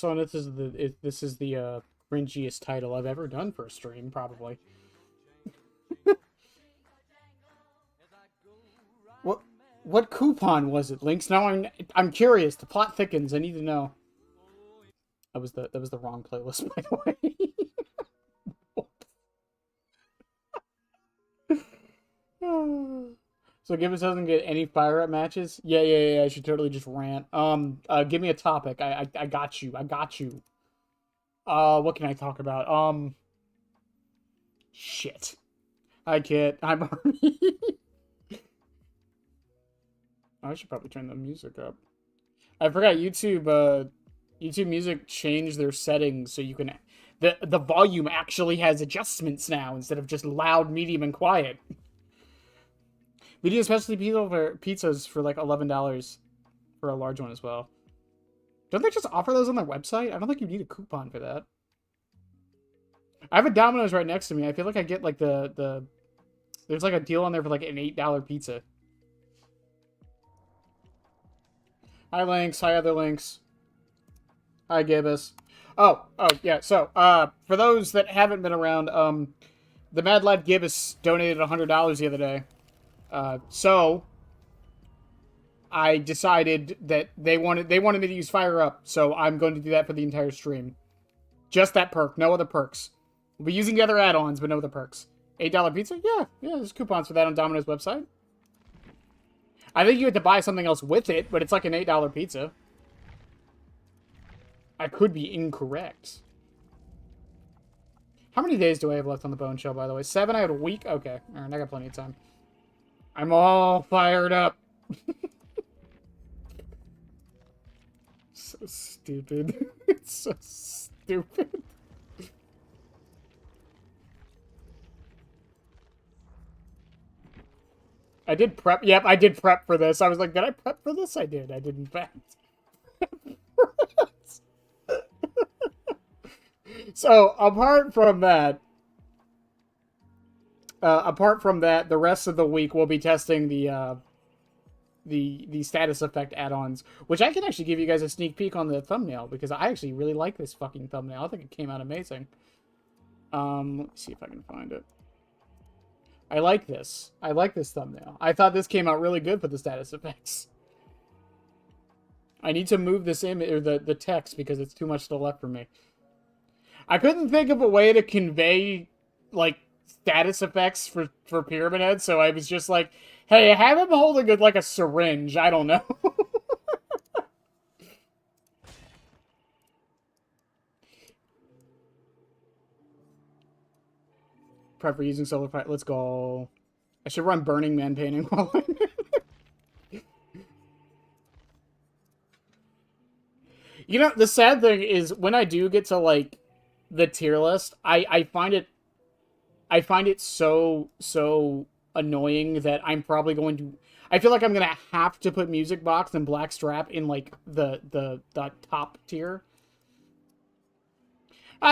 So this is the cringiest title I've ever done for a stream, probably. What what coupon was it, Lynx? Now I'm curious. The plot thickens. I need to know. That was the wrong playlist, by the way. So Gibbons doesn't get any fire up matches? Yeah. I should totally just rant. Give me a topic. I got you. I got you. What can I talk about? Shit. Hi, Kit. Hi, Barbie. I should probably turn the music up. I forgot YouTube. YouTube Music changed their settings so you can. The volume actually has adjustments now instead of just loud, medium, and quiet. We do especially pizzas for like $11 for a large one as well. Don't they just offer those on their website? I don't think you need a coupon for that. I have a Domino's right next to me. I feel like I get like the there's like a deal on there for like an $8 pizza. Hi, Lynx. Hi, other Lynx. Hi, Gibbous. Oh, yeah. So, for those that haven't been around, the Mad Lad Gibbous donated $100 the other day. So I decided that they wanted me to use Fire Up, so I'm going to do that for the entire stream. Just that perk, no other perks. We'll be using the other add-ons, but no other perks. $8 pizza? Yeah, there's coupons for that on Domino's website. I think you had to buy something else with it, but it's like an $8 pizza. I could be incorrect. How many days do I have left on the Bone Show, by the way? 7? I had a week? Okay. Alright, I got plenty of time. I'm all fired up. So stupid. It's so stupid. I did prep. Yep, I did prep for this. I was like, did I prep for this? I did. I did, in fact. So, apart from that, the rest of the week we'll be testing the status effect add-ons, which I can actually give you guys a sneak peek on the thumbnail because I actually really like this fucking thumbnail. I think it came out amazing. Let me see if I can find it. I like this. I like this thumbnail. I thought this came out really good for the status effects. I need to move this image or the text because it's too much to the left for me. I couldn't think of a way to convey like status effects for Pyramid Head, so I was just like, hey, have him holding it like a syringe. I don't know. Prep for using solar fight. Let's go. I should run Burning Man painting while I'm You know, the sad thing is when I do get to like the tier list, I find it so annoying that I'm probably going to. I feel like I'm gonna have to put Music Box and Blackstrap in like the top tier.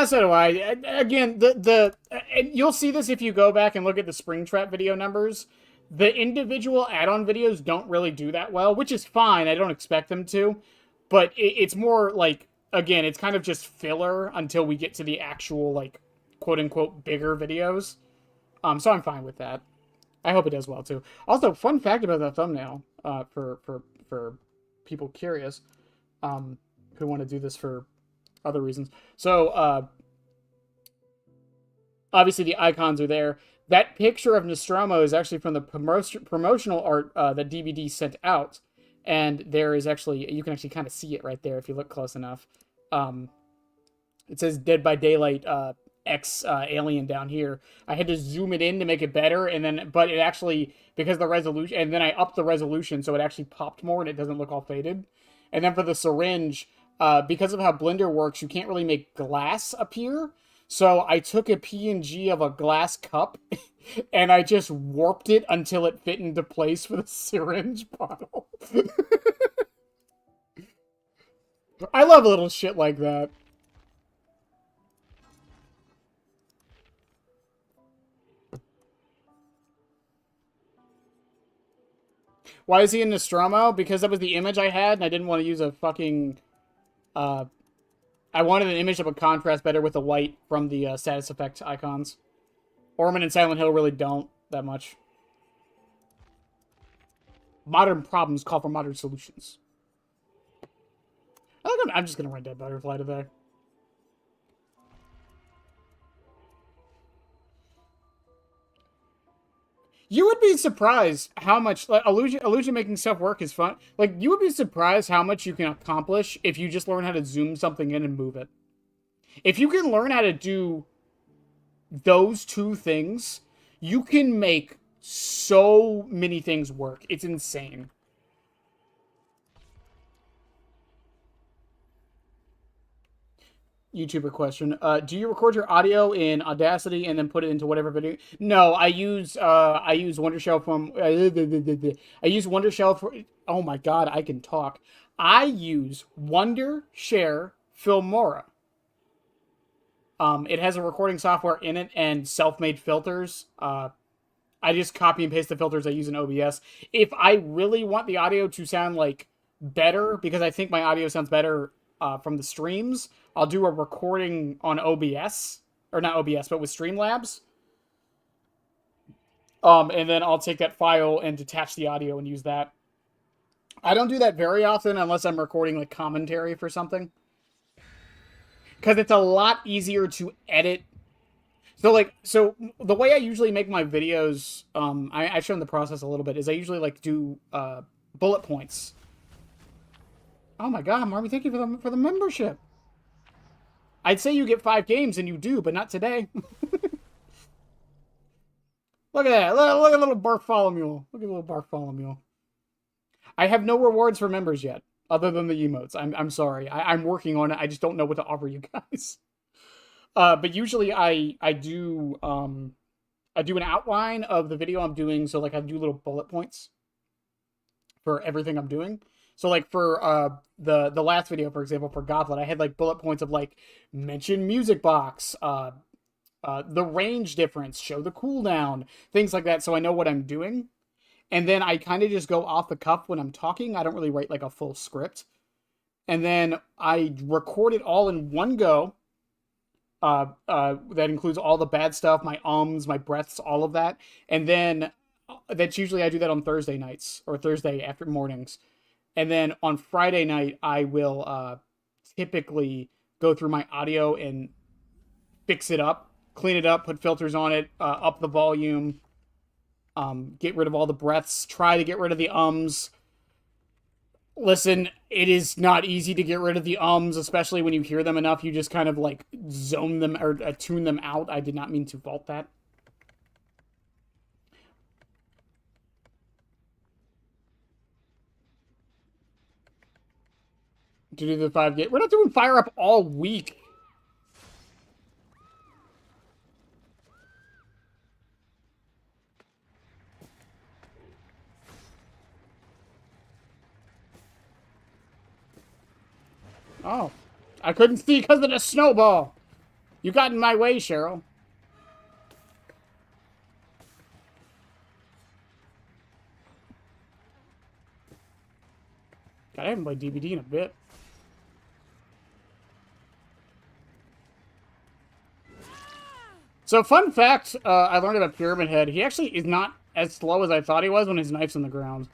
So do I. Again, and you'll see this if you go back and look at the Springtrap video numbers. The individual add-on videos don't really do that well, which is fine. I don't expect them to, but it's more like, again, it's kind of just filler until we get to the actual like quote-unquote bigger videos. So I'm fine with that. I hope it does well too. Also, fun fact about that thumbnail, for people curious, who want to do this for other reasons. So, obviously the icons are there. That picture of Nostromo is actually from the promotional art that DBD sent out, and there is actually, you can actually kind of see it right there if you look close enough. It says Dead by Daylight X alien down here. I had to zoom it in to make it better, and then but it actually, because the resolution, and then I upped the resolution so it actually popped more and it doesn't look all faded. And then for the syringe, because of how Blender works, you can't really make glass appear. So I took a PNG of a glass cup and I just warped it until it fit into place for the syringe bottle. I love little shit like that. Why is he in Nostromo? Because that was the image I had, and I didn't want to use a fucking, I wanted an image that would contrast better with the white from the status effect icons. Orman and Silent Hill really don't that much. Modern problems call for modern solutions. I'm just gonna run Dead Butterfly today. You would be surprised how much like, illusion making stuff work is fun. Like you would be surprised how much you can accomplish if you just learn how to zoom something in and move it. If you can learn how to do those two things, you can make so many things work. It's insane. YouTuber question. Do you record your audio in Audacity and then put it into whatever video? No, I use Wondershell from I use Wondershell for oh my god, I can talk. I use Wondershare Filmora. It has a recording software in it and self-made filters. I just copy and paste the filters I use in OBS. If I really want the audio to sound like better, because I think my audio sounds better from the streams, I'll do a recording on OBS, or not OBS, but with Streamlabs. And then I'll take that file and detach the audio and use that. I don't do that very often unless I'm recording like commentary for something. Because it's a lot easier to edit. So the way I usually make my videos, I show the process a little bit, is I usually like do bullet points. Oh my god, Marmy, thank you for the membership. I'd say you get 5 games, and you do, but not today. Look at that. Look at little Bartholomew. Look at little Bartholomew. I have no rewards for members yet, other than the emotes. I'm sorry. I'm working on it. I just don't know what to offer you guys. But usually I do an outline of the video I'm doing. So like I do little bullet points for everything I'm doing. So like for the last video, for example, for Goblet, I had like bullet points of like mention music box, the range difference, show the cooldown, things like that. So I know what I'm doing. And then I kind of just go off the cuff when I'm talking. I don't really write like a full script. And then I record it all in one go. That includes all the bad stuff, my ums, my breaths, all of that. And then that's usually I do that on Thursday nights or Thursday after mornings. And then on Friday night, I will typically go through my audio and fix it up, clean it up, put filters on it, up the volume, get rid of all the breaths, try to get rid of the ums. Listen, it is not easy to get rid of the ums, especially when you hear them enough. You just kind of like zone them or tune them out. I did not mean to fault that. To do the 5 game. We're not doing Fire Up all week. Oh. I couldn't see because of the snowball. You got in my way, Cheryl. God, I haven't played DBD in a bit. So, fun fact, I learned about Pyramid Head. He actually is not as slow as I thought he was when his knife's on the ground.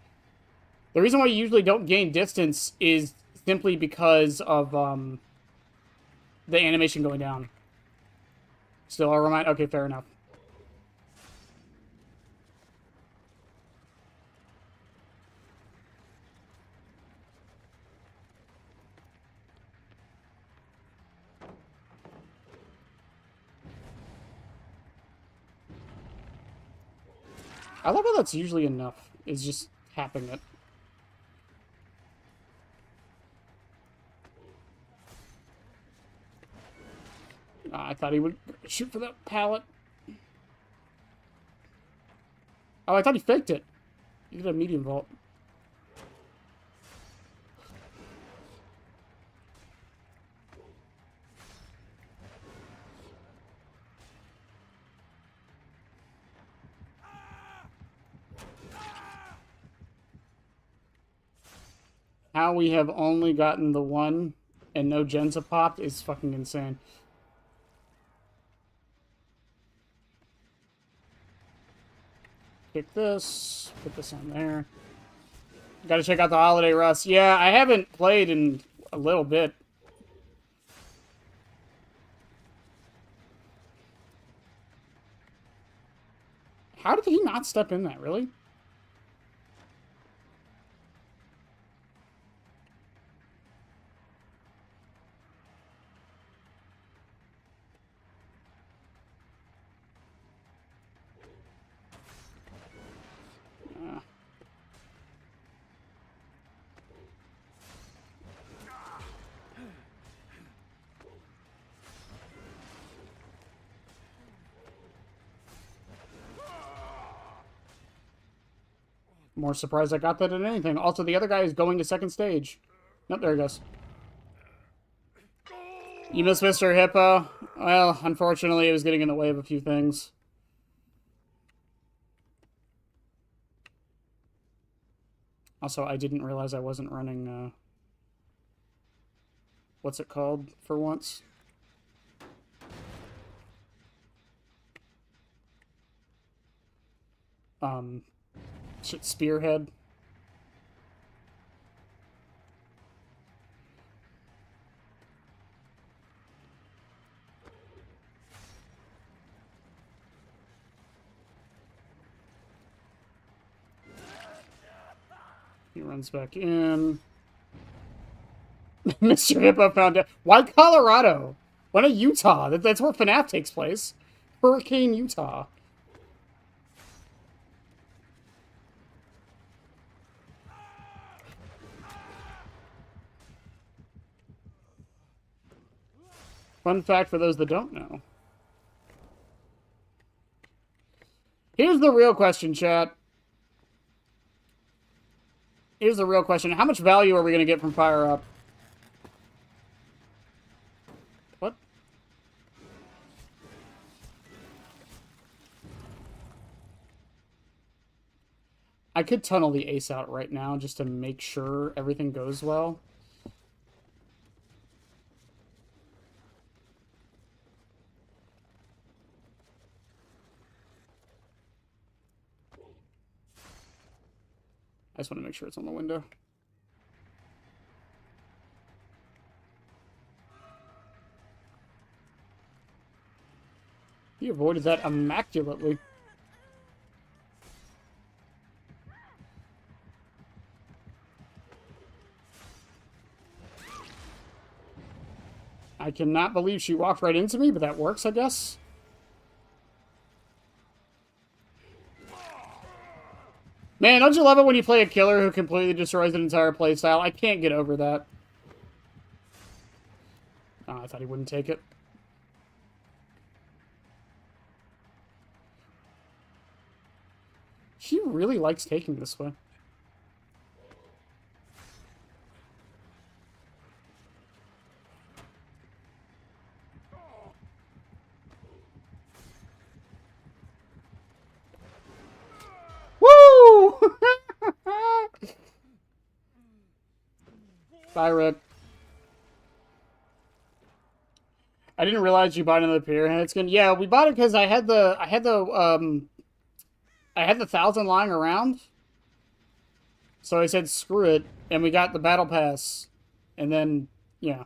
The reason why you usually don't gain distance is simply because of the animation going down. Still, I'll remind... Okay, fair enough. I love how that's usually enough. Is just tapping it. I thought he would shoot for that pallet. Oh, I thought he faked it. He did a medium vault. How we have only gotten the one and no gens have popped is fucking insane. Pick this, put this on there. Gotta check out the Holiday Rust. Yeah, I haven't played in a little bit. How did he not step in that, really? More surprised I got that than anything. Also, the other guy is going to second stage. Nope, there he goes. You miss Mr. Hippo? Well, unfortunately, it was getting in the way of a few things. Also, I didn't realize I wasn't running, what's it called for once? Spearhead. He runs back in. Mr. Hippo found out. Why Colorado? Why not Utah? That's where FNAF takes place. Hurricane, Utah. Fun fact for those that don't know. Here's the real question, chat. Here's the real question. How much value are we going to get from Fire Up? What? I could tunnel the ace out right now just to make sure everything goes well. I just want to make sure it's on the window. He avoided that immaculately. I cannot believe she walked right into me, but that works, I guess. Man, don't you love it when you play a killer who completely destroys an entire playstyle? I can't get over that. Oh, I thought he wouldn't take it. She really likes taking this way. Woo! Bye, Rick. I didn't realize you bought another Pyramid skin. Yeah, we bought it because I had the 1,000 lying around. So I said screw it, and we got the battle pass, and then yeah.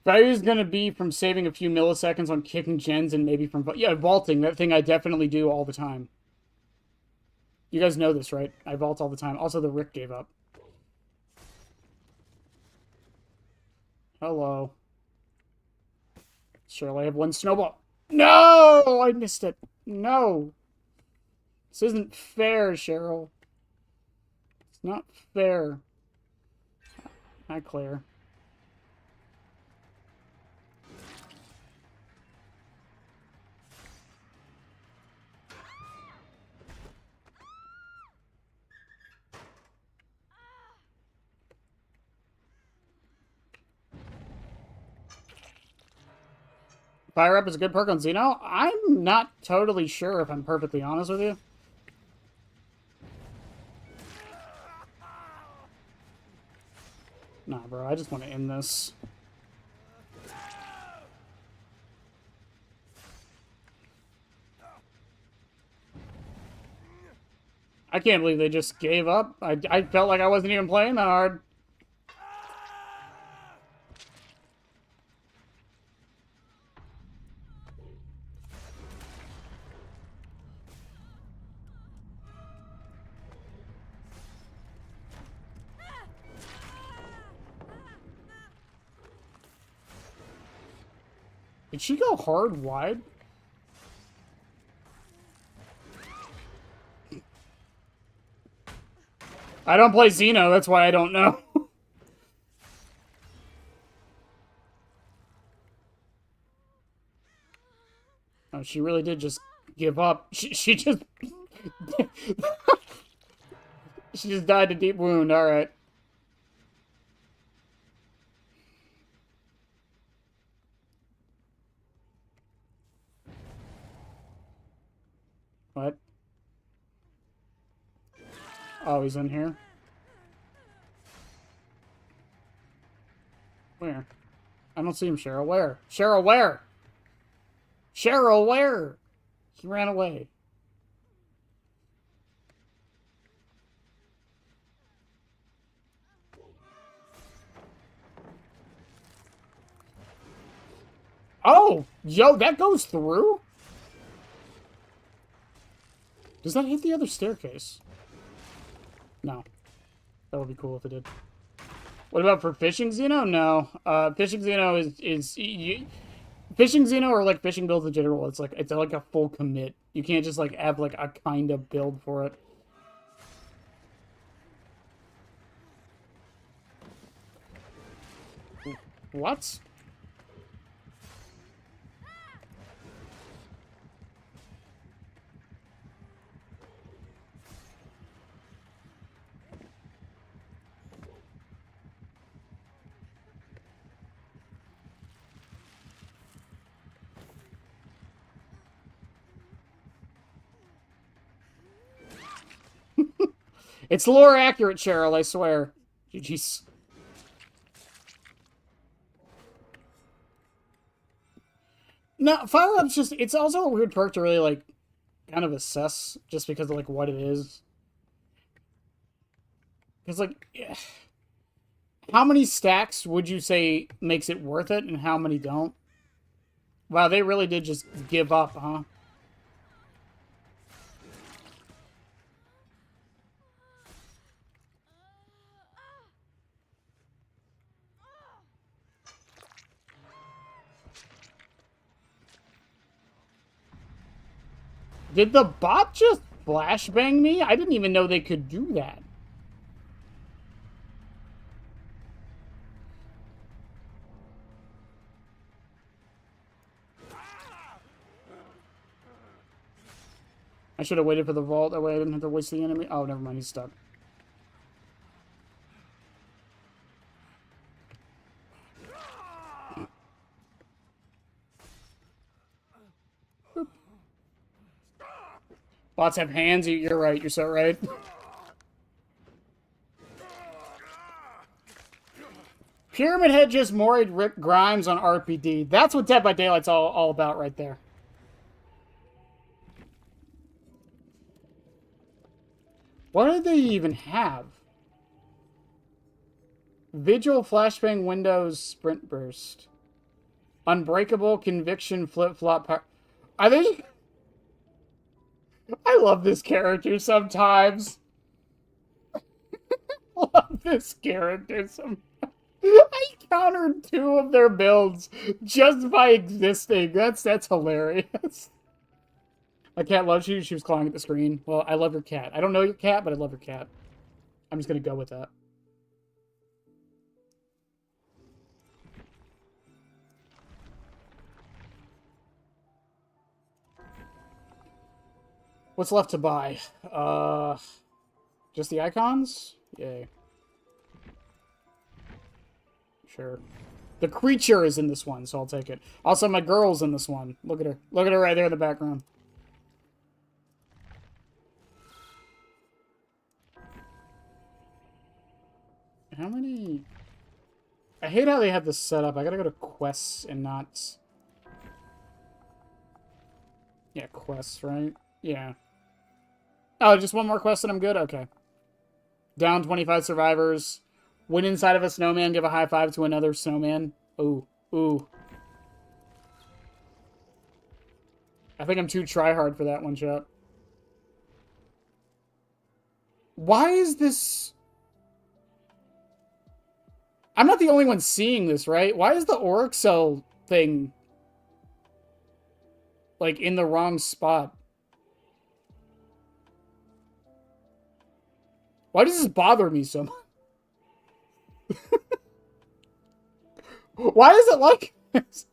Value is going to be from saving a few milliseconds on kicking gens and maybe from... Yeah, vaulting. That thing I definitely do all the time. You guys know this, right? I vault all the time. Also, the Rick gave up. Hello. Surely I have one snowball. No! I missed it. No. This isn't fair, Cheryl. It's not fair. Hi, Claire. Fire Up is a good perk on Xeno? I'm not totally sure, if I'm perfectly honest with you. Nah, bro, I just want to end this. I can't believe they just gave up. I felt like I wasn't even playing that hard. Did she go hard wide? I don't play Xeno, that's why I don't know. Oh, she really did just give up. She just... she just died a deep wound, alright. What? Oh, he's in here? Where? I don't see him, Cheryl. Where? Cheryl, where? Cheryl, where? He ran away. Oh! Yo, that goes through? Does that hit the other staircase? No. That would be cool if it did. What about for Fishing Xeno? No. Fishing Xeno is Fishing Xeno or like fishing builds in general, it's like a full commit. You can't just like have like a kind of build for it. What? It's lore accurate, Cheryl, I swear. GG's. No, Fire Up's just, it's also a weird perk to really, like, kind of assess, just because of, like, what it is. Because, like, how many stacks would you say makes it worth it, and how many don't? Wow, they really did just give up, huh? Did the bot just flashbang me? I didn't even know they could do that. I should have waited for the vault. That way I didn't have to waste the enemy. Oh, never mind. He's stuck. Boop. Bots have hands. You're right. You're so right. Pyramid Head just moried Rick Grimes on RPD. That's what Dead by Daylight's all about right there. What do they even have? Vigil, Flashbang, Windows, Sprint Burst. Unbreakable, Conviction, Flip-Flop, Power... Are they... I love this character sometimes. Love this character sometimes. I countered 2 of their builds just by existing. That's hilarious. My cat loves you. She was clawing at the screen. Well, I love your cat. I don't know your cat, but I love your cat. I'm just going to go with that. What's left to buy? Just the icons? Yay. Sure. The creature is in this one, so I'll take it. Also, my girl's in this one. Look at her. Look at her right there in the background. How many... I hate how they have this set up. I gotta go to quests and not... Yeah, quests, right? Yeah. Oh, just one more quest and I'm good? Okay. Down 25 survivors. Win inside of a snowman, give a high five to another snowman. Ooh. Ooh. I think I'm too try-hard for that one, chat. Why is this... I'm not the only one seeing this, right? Why is the Oryxel thing... like, in the wrong spot? Why does this bother me so much? Why is it like this?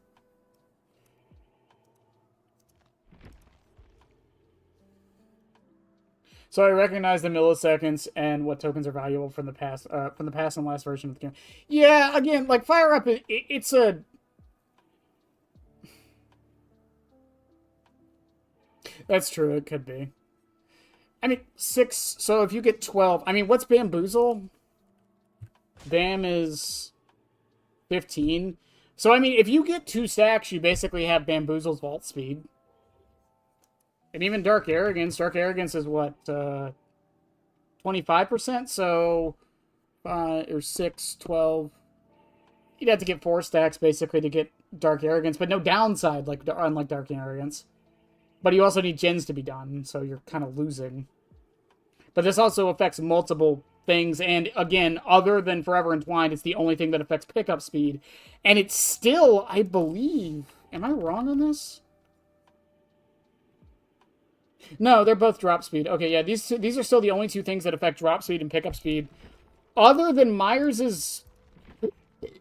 So I recognize the milliseconds and what tokens are valuable from the past and last version of the game. Yeah, again, like Fire Up, it's a... That's true, it could be. I mean, 6, so if you get 12... I mean, what's Bamboozle? Bam is 15. So, I mean, if you get 2 stacks, you basically have Bamboozle's vault speed. And even Dark Arrogance. Dark Arrogance is what? 25%? So, or 6, 12. You'd have to get 4 stacks, basically, to get Dark Arrogance. But no downside, like unlike Dark Arrogance. But you also need gens to be done, so you're kind of losing. But this also affects multiple things, and again, other than Forever Entwined, it's the only thing that affects pickup speed. And it's still, I believe... Am I wrong on this? No, they're both drop speed. Okay, yeah, these are still the only 2 things that affect drop speed and pickup speed. Other than Myers'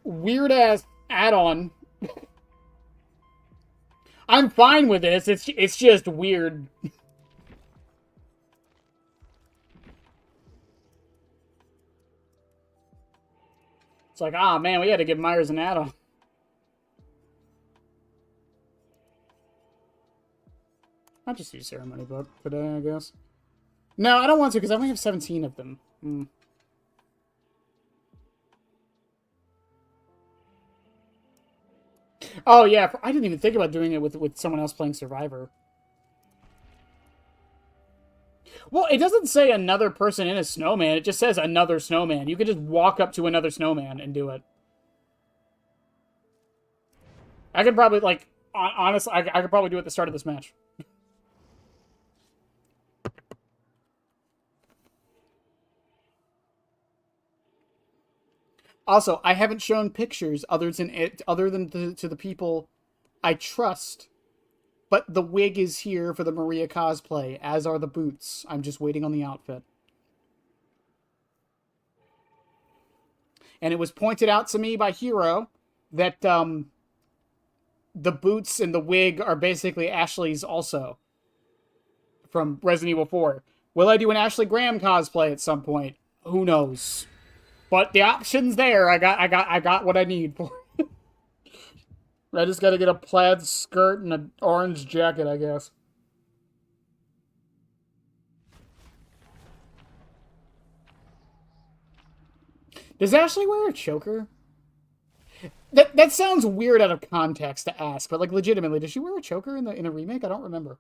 weird-ass add-on... I'm fine with this. It's just weird. It's like, ah, man, we had to give Myers an add-on. I'll just use Ceremony Book today, I guess. No, I don't want to, because I only have 17 of them. Oh, yeah, I didn't even think about doing it with someone else playing Survivor. Well, it doesn't say another person in a snowman. It just says another snowman. You could just walk up to another snowman and do it. I could probably, like, honestly, I could probably do it at the start of this match. Also, I haven't shown pictures other than to the people I trust. But the wig is here for the Maria cosplay, as are the boots. I'm just waiting on the outfit. And it was pointed out to me by Hero that the boots and the wig are basically Ashley's also. From Resident Evil 4. Will I do an Ashley Graham cosplay at some point? Who knows? But the option's there. I got what I need for it. I just gotta get a plaid skirt and an orange jacket, I guess. Does Ashley wear a choker? That sounds weird out of context to ask, but like legitimately, does she wear a choker in the remake? I don't remember.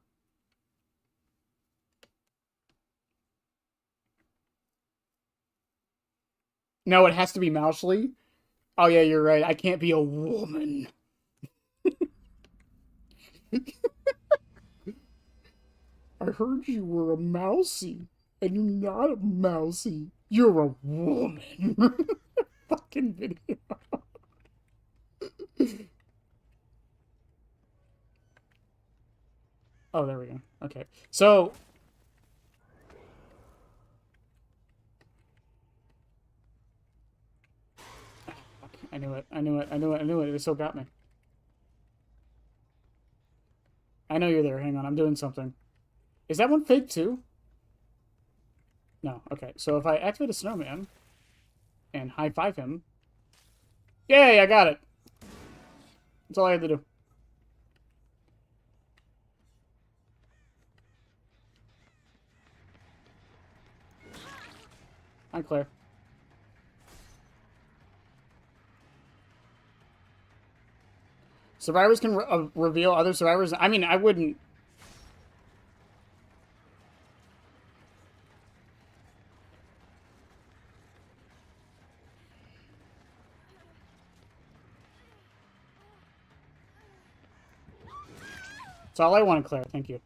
No, it has to be Mousley. Oh yeah, you're right. I can't be a woman. I heard you were a mousy, and you're not a mousy. You're a woman. Fucking video. Oh, there we go. Okay. So... I knew it. I knew it. I knew it. I knew it. It still got me. I know you're there. Hang on. I'm doing something. Is that one fake too? No. Okay. So if I activate a snowman and high five him. Yay! I got it. That's all I had to do. Hi, Claire. Survivors can reveal other survivors. I mean, I wouldn't. That's all I wanted, Claire. Thank you.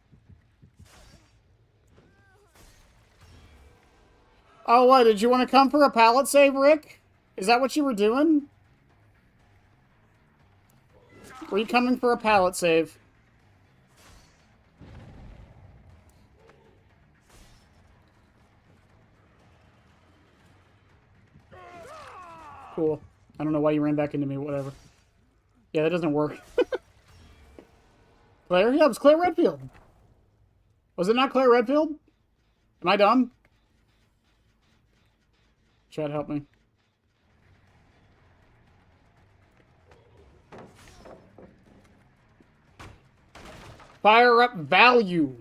Oh, what? Did you want to come for a pallet save, Rick? Is that what you were doing? Were you coming for a pallet save? Cool. I don't know why you ran back into me, whatever. Yeah, that doesn't work. Claire? Yeah, it was Claire Redfield. Was it not Claire Redfield? Am I dumb? Chad, help me. Fire up value.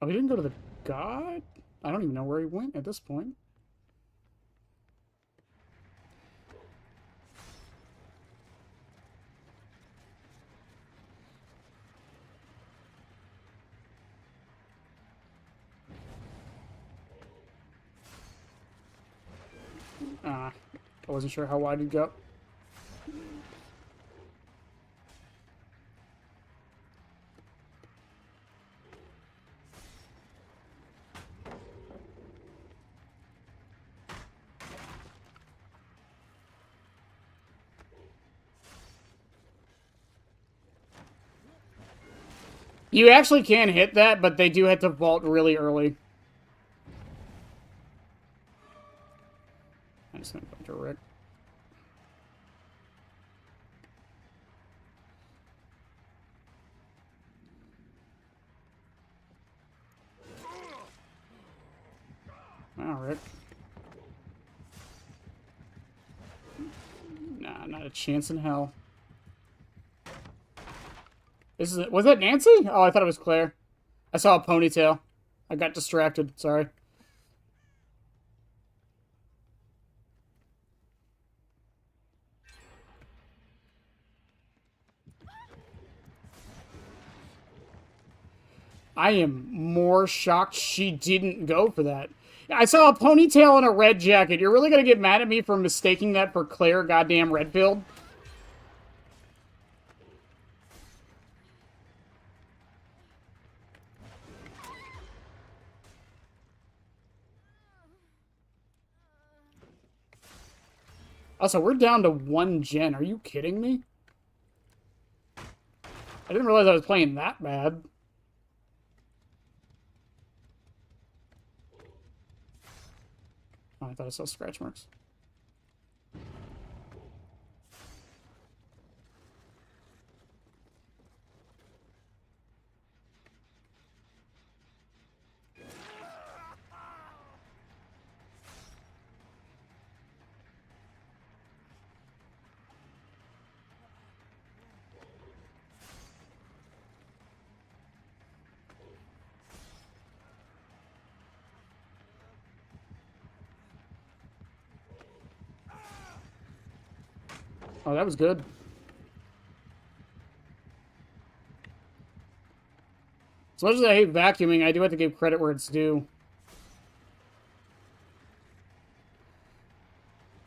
Oh, he didn't go to the god? I don't even know where he went at this point. I wasn't sure how wide he'd go. You actually can hit that, but they do have to vault really early. I'm just gonna go to Rick. Wow, Rick. Nah, not a chance in hell. This is it. Was that Nancy? Oh, I thought it was Claire. I saw a ponytail. I got distracted. Sorry. I am more shocked she didn't go for that. I saw a ponytail and a red jacket. You're really gonna get mad at me for mistaking that for Claire goddamn Redfield? Also, we're down to 1 gen. Are you kidding me? I didn't realize I was playing that bad. Oh, I thought I saw scratch marks. Oh, that was good. As much as I hate vacuuming, I do have to give credit where it's due.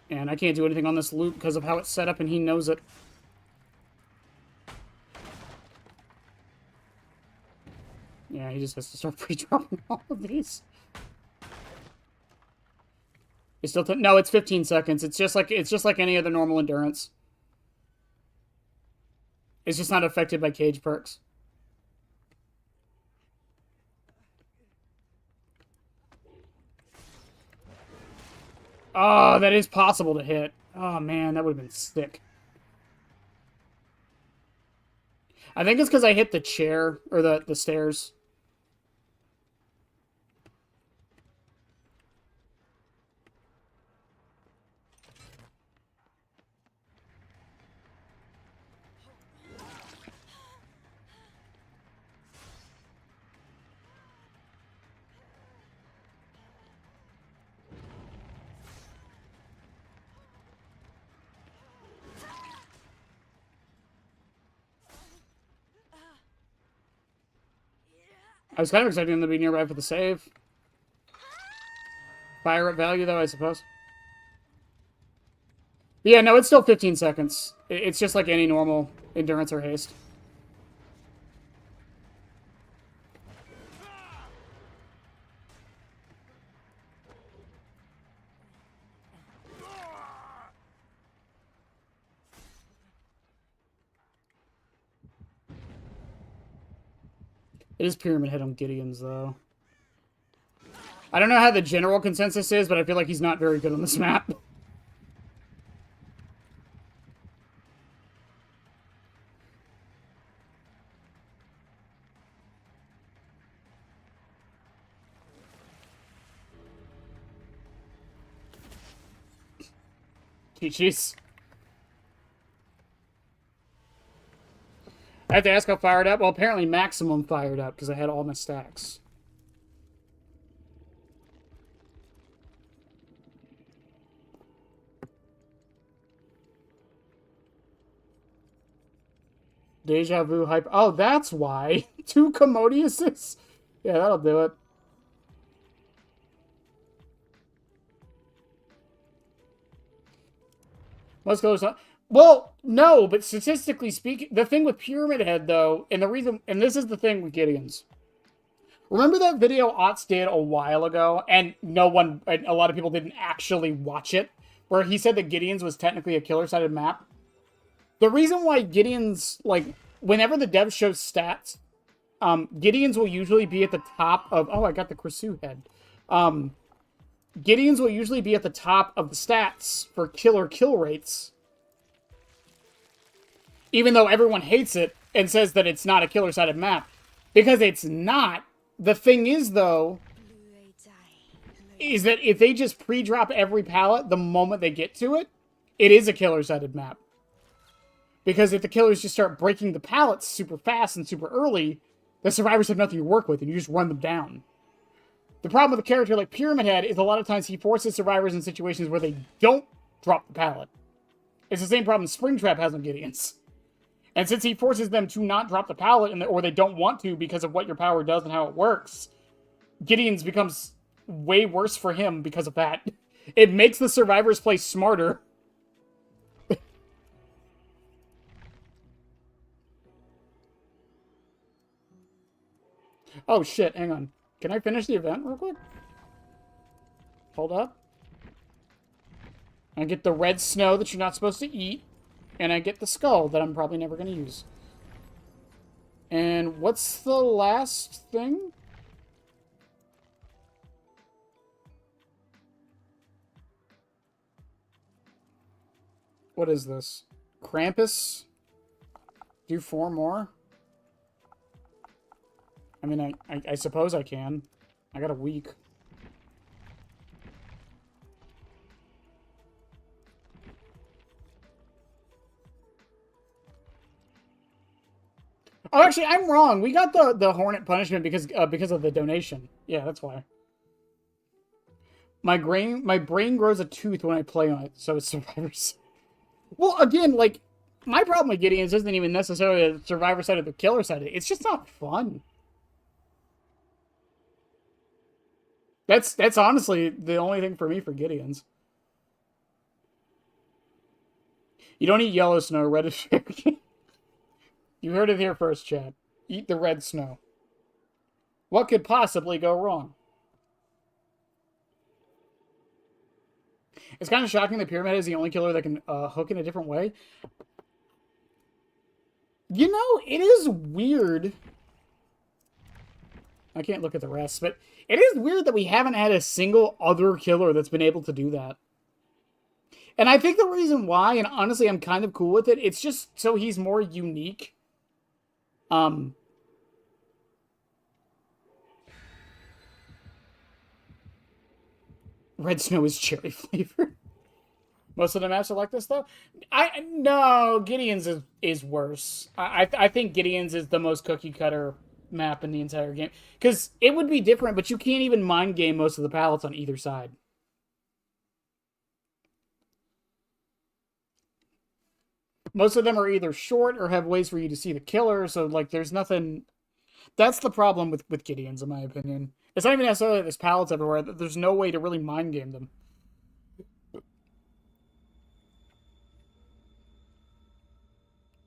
And I can't do anything on this loop because of how it's set up, and he knows it. Yeah, he just has to start pre-dropping all of these. It's still no, it's 15 seconds. It's just like any other normal endurance. It's just not affected by cage perks. Oh, that is possible to hit. Oh man, that would have been sick. I think it's because I hit the chair, or the stairs. I was kind of expecting them to be nearby for the save. Fire up value, though, I suppose. But yeah, no, it's still 15 seconds. It's just like any normal endurance or haste. It is Pyramid Head on Gideon's, though. I don't know how the general consensus is, but I feel like he's not very good on this map. Jeez. I have to ask how fired up. Well, apparently maximum fired up, because I had all my stacks. Deja vu hype. Oh, that's why. 2 Commodiouses? Yeah, that'll do it. Let's go. Well, no, but statistically speaking, the thing with Pyramid Head, though, and the reason, and this is the thing with Gideon's. Remember that video Otz did a while ago, and a lot of people didn't actually watch it, where he said that Gideon's was technically a killer-sided map? The reason why Gideon's, like, whenever the dev shows stats, Gideon's will usually be at the top of... Oh, I got the Krisu head. Gideon's will usually be at the top of the stats for killer kill rates. Even though everyone hates it and says that it's not a killer-sided map. Because it's not. The thing is, though, is that if they just pre-drop every pallet the moment they get to it, it is a killer-sided map. Because if the killers just start breaking the pallets super fast and super early, the survivors have nothing to work with, and you just run them down. The problem with a character like Pyramid Head is a lot of times he forces survivors in situations where they don't drop the pallet. It's the same problem Springtrap has on Gideon's. And since he forces them to not drop the pallet, or they don't want to because of what your power does and how it works, Gideon's becomes way worse for him because of that. It makes the survivors play smarter. Oh shit, hang on. Can I finish the event real quick? Hold up. I get the red snow that you're not supposed to eat. And I get the skull that I'm probably never going to use. And what's the last thing? What is this? Krampus? Do 4 more? I mean, I suppose I can. I got a week. Oh, actually, I'm wrong. We got the Hornet punishment because of the donation. Yeah, that's why. My brain grows a tooth when I play on it, so it's Survivors. Well, again, like, my problem with Gideon's isn't even necessarily the Survivor side of the killer side of it. It's just not fun. That's honestly the only thing for me for Gideon's. You don't eat yellow snow, red is fair. You heard it here first, Chad. Eat the red snow. What could possibly go wrong? It's kind of shocking that Pyramid is the only killer that can hook in a different way. You know, it is weird. I can't look at the rest, but it is weird that we haven't had a single other killer that's been able to do that. And I think the reason why, and honestly I'm kind of cool with it, it's just so he's more unique. Um, Red Snow is cherry flavored. Most of the maps are like this, though. No, Gideon's is worse. I think Gideon's is the most cookie cutter map in the entire game because it would be different, but you can't even mind game most of the pallets on either side. Most of them are either short or have ways for you to see the killer, so like there's nothing. That's the problem with Gideon's, in my opinion. It's not even necessarily that there's pallets everywhere. There's no way to really mind game them.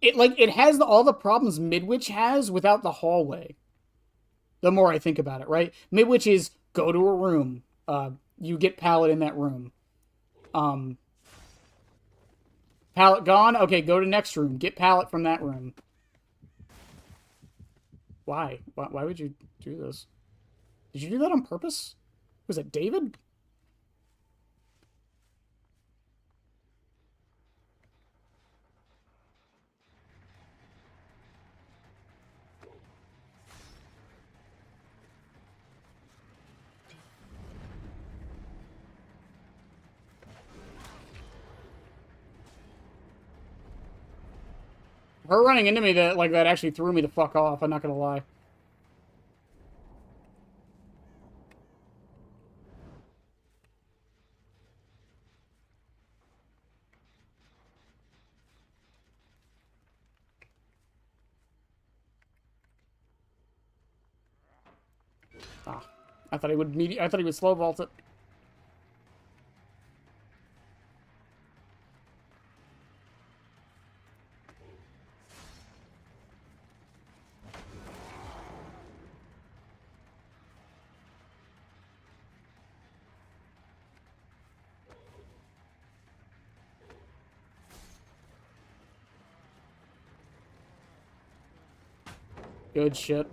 It has all the problems Midwich has without the hallway. The more I think about it, right? Midwich is go to a room. You get pallet in that room. Um, Pallet gone. Okay, go to next room. Get pallet from that room. Why? Why would you do this? Did you do that on purpose? Was it David? Her running into me that actually threw me the fuck off. I'm not gonna lie. Ah, I thought he would I thought he would slow vault it. Good shit.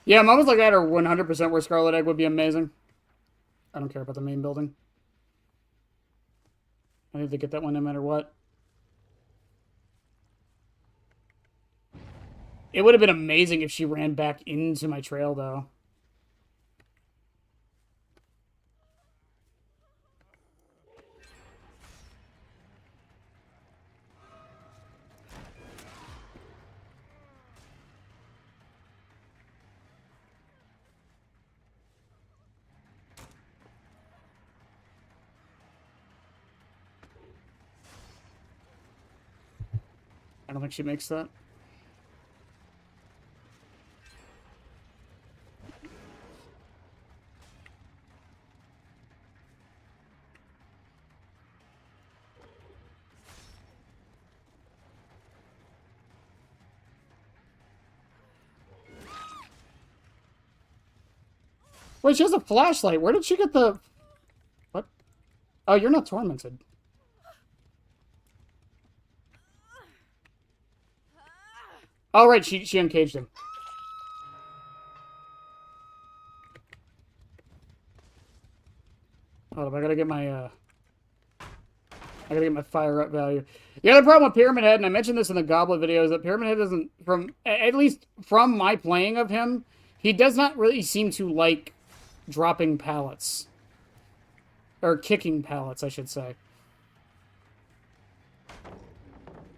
Yeah, moments like that are 100% where Scarlet Egg would be amazing. I don't care about the main building. I need to get that one no matter what. It would have been amazing if she ran back into my trail, though. I don't think she makes that. Wait, she has a flashlight. Where did she get the... What? Oh, you're not tormented. Oh, right, she uncaged him. Hold up, I gotta get my fire up value. The other problem with Pyramid Head, and I mentioned this in the Goblet video, is that Pyramid Head doesn't, at least from my playing of him, he does not really seem to like dropping pallets. Or kicking pallets, I should say.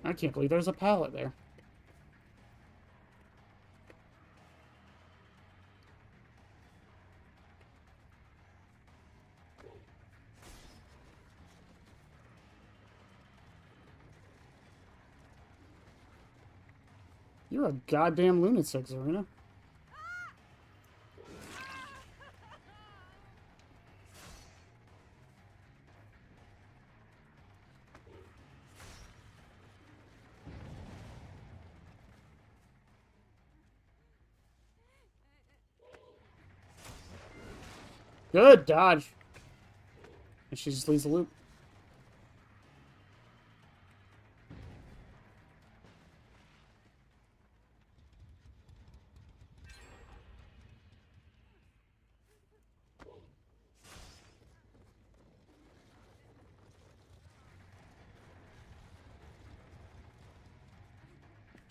I can't believe there's a pallet there. You're a goddamn lunatic, Zarina. Good dodge. And she just leaves the loop.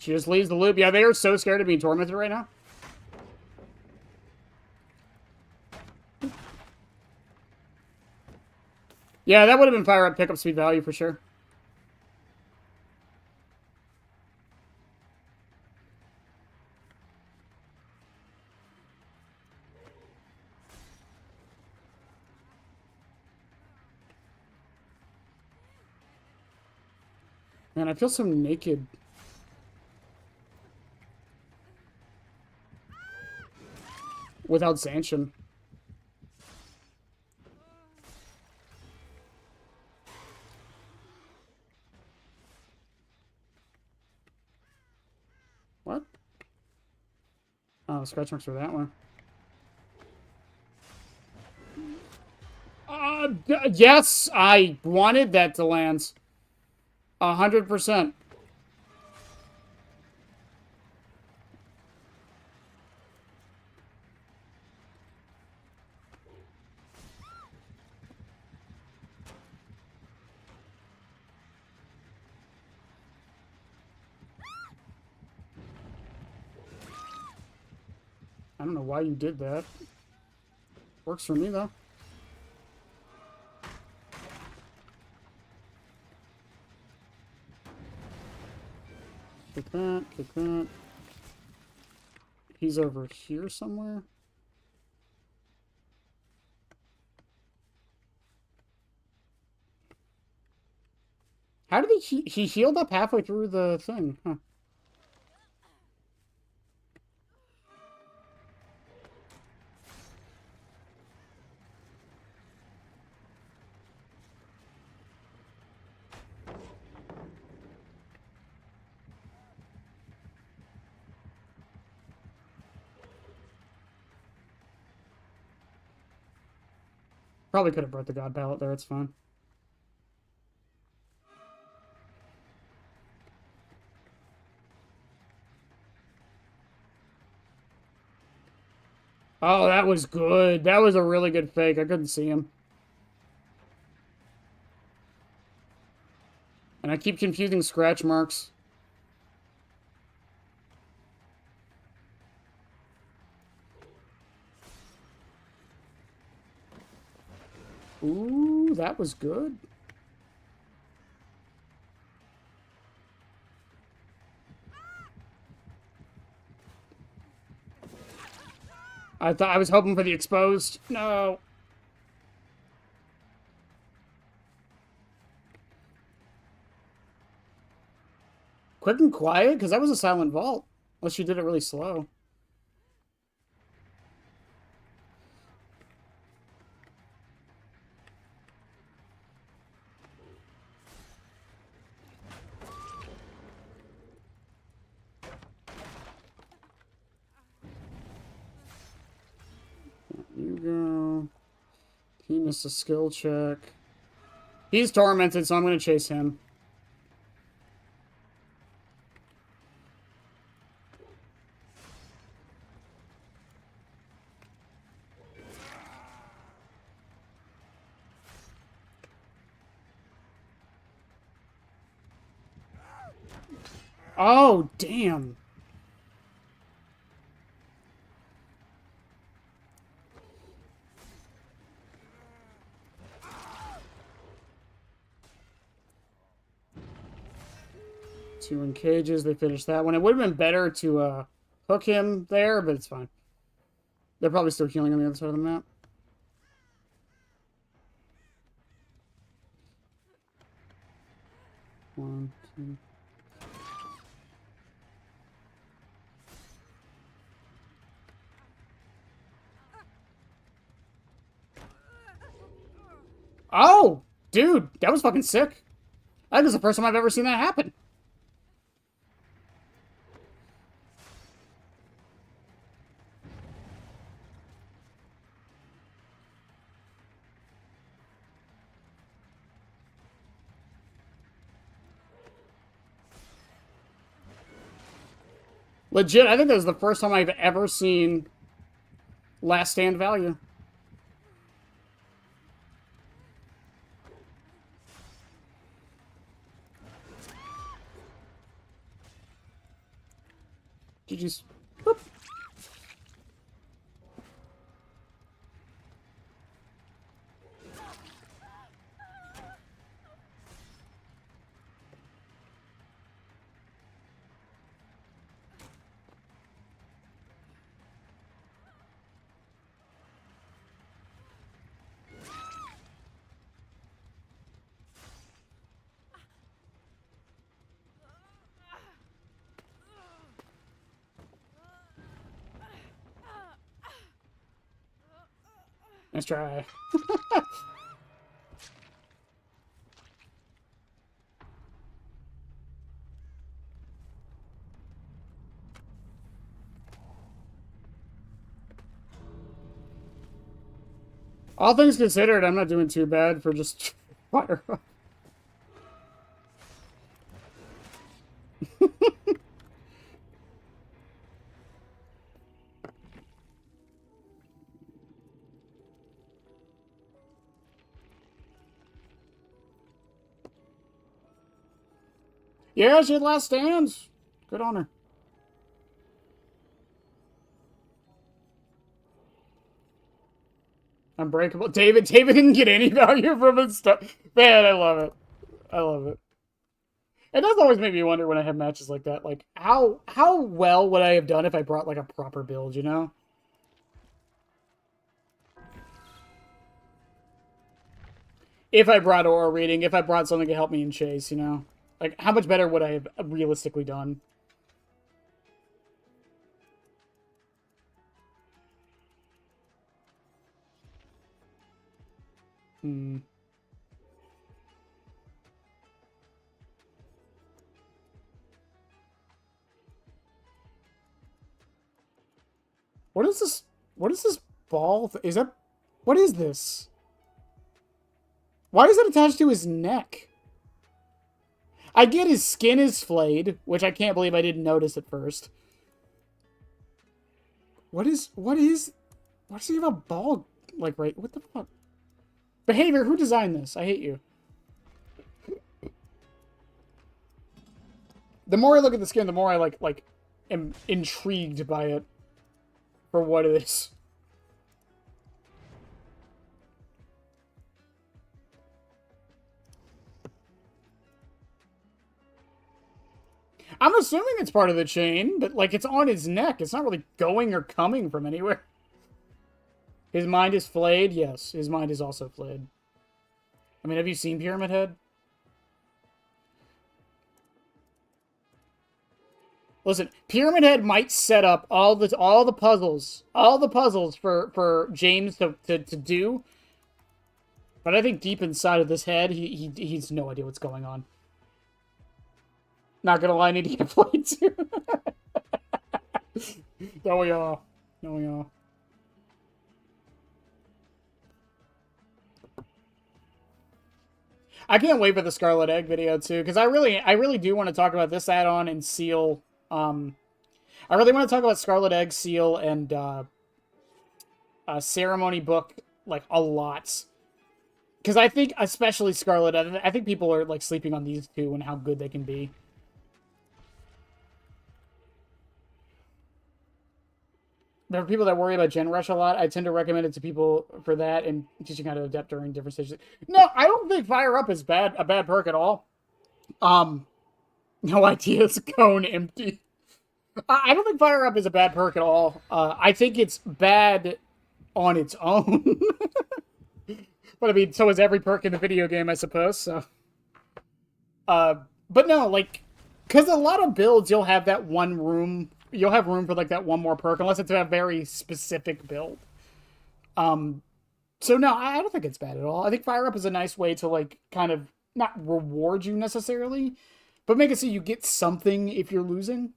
She just leaves the loop. Yeah, they are so scared of being tormented right now. Yeah, that would have been fire up pickup speed value for sure. Man, I feel so naked. Without Zanshin. What? Oh, scratch marks for that one. Yes, I wanted that to land. 100%. I don't know why you did that. Works for me, though. Kick that, kick that. He's over here somewhere. How did he healed up halfway through the thing? Huh. Probably could have brought the God Pallet there, it's fine. Oh, that was good. That was a really good fake. I couldn't see him. And I keep confusing scratch marks. Ooh, that was good. I was hoping for the exposed. No. Quick and quiet? Because that was a silent vault. Unless you did it really slow. You go. He missed a skill check. He's tormented, so I'm going to chase him. Oh, damn. Two in cages. They finished that one. It would have been better to hook him there, but it's fine. They're probably still healing on the other side of the map. One, two. Oh, dude, that was fucking sick. I think it's the first time I've ever seen that happen. Legit, I think that was the first time I've ever seen Last Stand value. GG's. Boop. Nice try. All things considered, I'm not doing too bad for just fire. Yeah, she had last stands. Good on her. Unbreakable. David didn't get any value from his stuff. Man, I love it. I love it. It does always make me wonder when I have matches like that, like how well would I have done if I brought like a proper build, you know? If I brought Aura Reading, if I brought something to help me in chase, you know? Like, how much better would I have realistically done? Hmm. What is this? What is this ball? Is that... What is this? Why is it attached to his neck? I get his skin is flayed, which I can't believe I didn't notice at first. What does he have a ball, like, right? What the fuck? Behavior, who designed this? I hate you. The more I look at the skin, the more I, like, am intrigued by it. For what it is. I'm assuming it's part of the chain, but, like, it's on his neck. It's not really going or coming from anywhere. His mind is flayed? Yes, his mind is also flayed. I mean, have you seen Pyramid Head? Listen, Pyramid Head might set up all the puzzles for James to do, but I think deep inside of this head, he's no idea what's going on. Not gonna lie, I need to get played too. No, we are. No, we are. I can't wait for the Scarlet Egg video too, because I really do want to talk about this add-on and Seal. I really want to talk about Scarlet Egg, Seal, and Ceremony Book like a lot, because I think especially Scarlet Egg, I think people are like sleeping on these two and how good they can be. There are people that worry about Gen Rush a lot. I tend to recommend it to people for that and teaching how to adapt during different stages. No, I don't think Fire Up is a bad perk at all. No ideas, cone empty. I don't think Fire Up is a bad perk at all. I think it's bad on its own. But I mean, so is every perk in the video game, I suppose, so. But no, like, because a lot of builds, you'll have that one room... You'll have room for, like, that one more perk, unless it's a very specific build. So, no, I don't think it's bad at all. I think Fire Up is a nice way to, like, kind of not reward you necessarily, but make it so you get something if you're losing.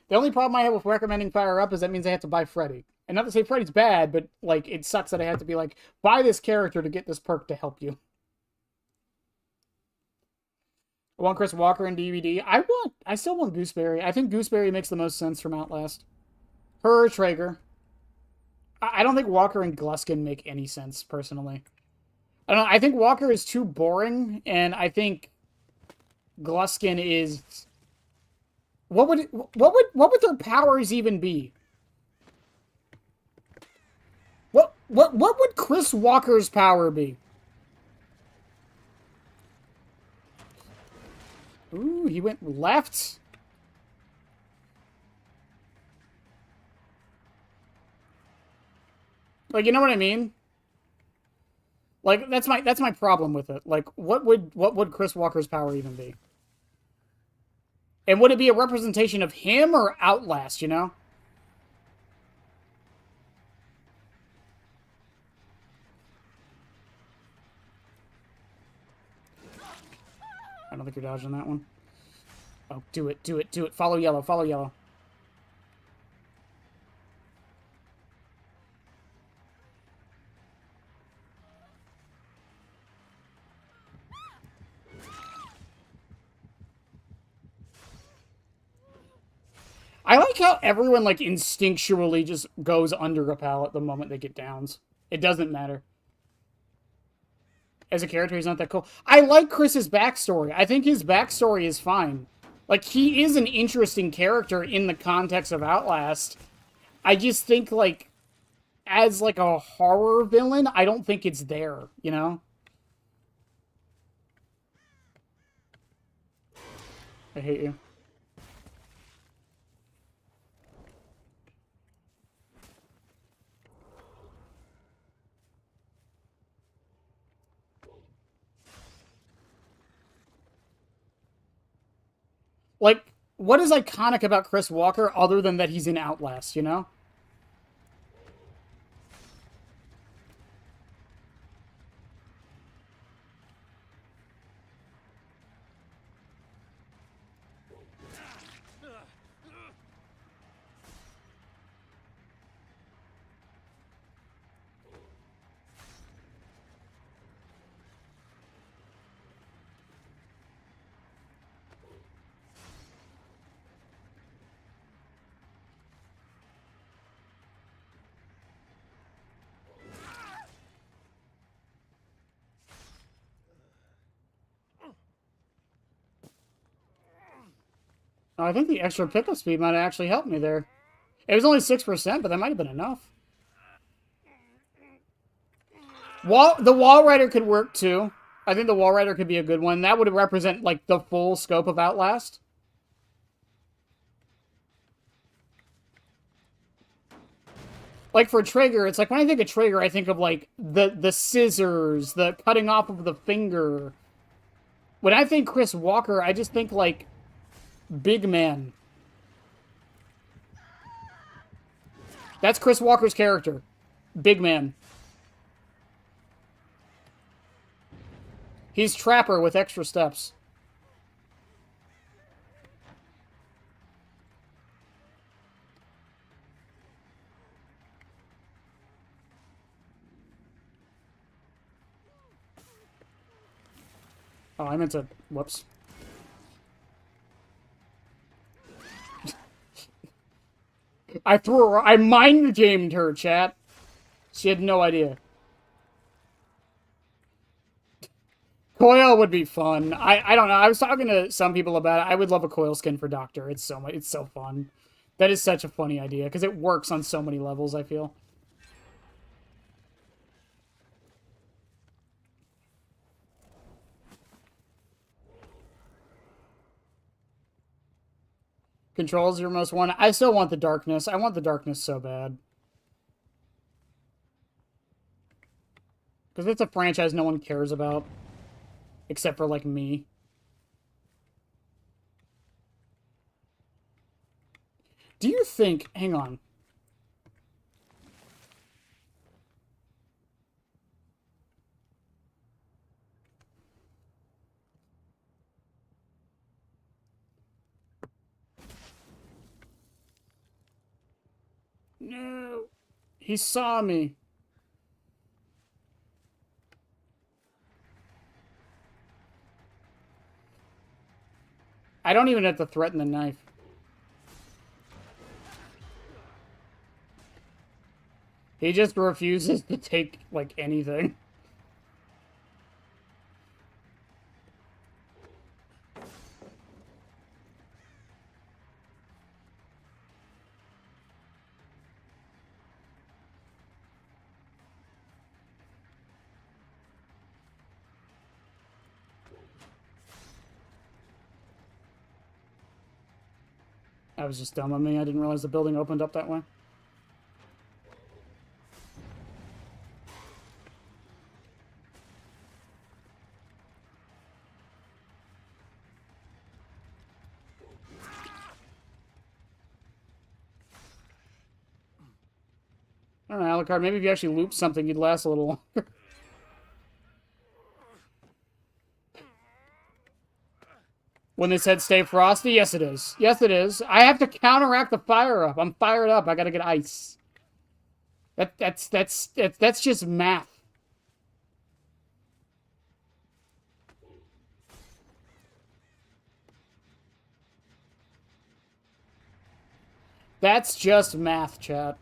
The only problem I have with recommending Fire Up is that means I have to buy Freddy. And not to say Freddy's bad, but, like, it sucks that I have to be like, buy this character to get this perk to help you. I want Chris Walker in DVD. I still want Gooseberry. I think Gooseberry makes the most sense from Outlast. Her or Traeger. I don't think Walker and Gluskin make any sense, personally. I don't know, I think Walker is too boring, and I think Gluskin is... What would their powers even be? What would Chris Walker's power be? Ooh, he went left. Like, you know what I mean? Like, that's my problem with it. Like, what would Chris Walker's power even be? And would it be a representation of him or Outlast, you know? I don't think you're dodging that one. Oh, do it, do it, do it. Follow yellow, follow yellow. I like how everyone, like, instinctually just goes under a pallet the moment they get downs. It doesn't matter. As a character, he's not that cool. I like Chris's backstory. I think his backstory is fine. Like, he is an interesting character in the context of Outlast. I just think, like, as, like, a horror villain, I don't think it's there, you know? I hate you. Like, what is iconic about Chris Walker other than that he's in Outlast, you know? Oh, I think the extra pickup speed might have actually helped me there. It was only 6%, but that might have been enough. The Wall Rider could work too. I think the Wall Rider could be a good one. That would represent, like, the full scope of Outlast. Like, for Trigger, it's like, when I think of Trigger, I think of, like, the scissors, the cutting off of the finger. When I think Chris Walker, I just think, like, big man. That's Chris Walker's character. Big man. He's Trapper with extra steps. Oh, I meant to... Whoops. I mind-gamed her, chat. She had no idea. Coil would be fun. I don't know. I was talking to some people about it. I would love a coil skin for Doctor. It's so fun. That is such a funny idea because it works on so many levels, I feel. Control's your most one. I still want the darkness. I want the darkness so bad. Because it's a franchise no one cares about. Except for, like, me. Do you think... Hang on. No. He saw me. I don't even have to threaten the knife. He just refuses to take, like, anything. That was just dumb of me. I didn't realize the building opened up that way. I don't know, Alucard, maybe if you actually looped something, you'd last a little longer. When they said stay frosty, yes it is. Yes it is. I have to counteract the fire up. I'm fired up. I gotta get ice. That's just math. That's just math, chat.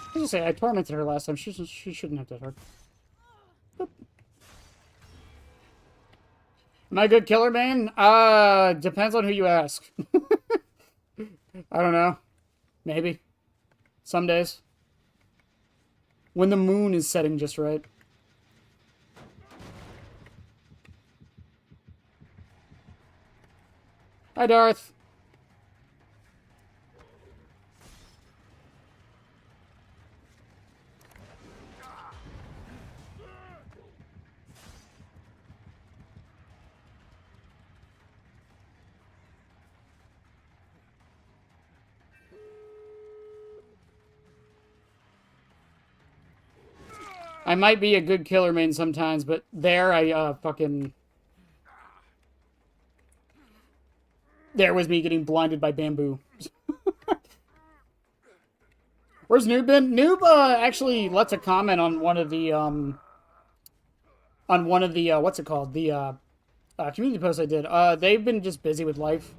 I was gonna say, I tormented her last time. She shouldn't have that hard. Boop. Am I a good killer, man? Depends on who you ask. I don't know. Maybe. Some days. When the moon is setting just right. Hi, Darth. I might be a good killer main sometimes, but there fucking... There was me getting blinded by bamboo. Where's Noob been? Noob, actually lets a comment on one of the, what's it called? The, community posts I did. They've been just busy with life.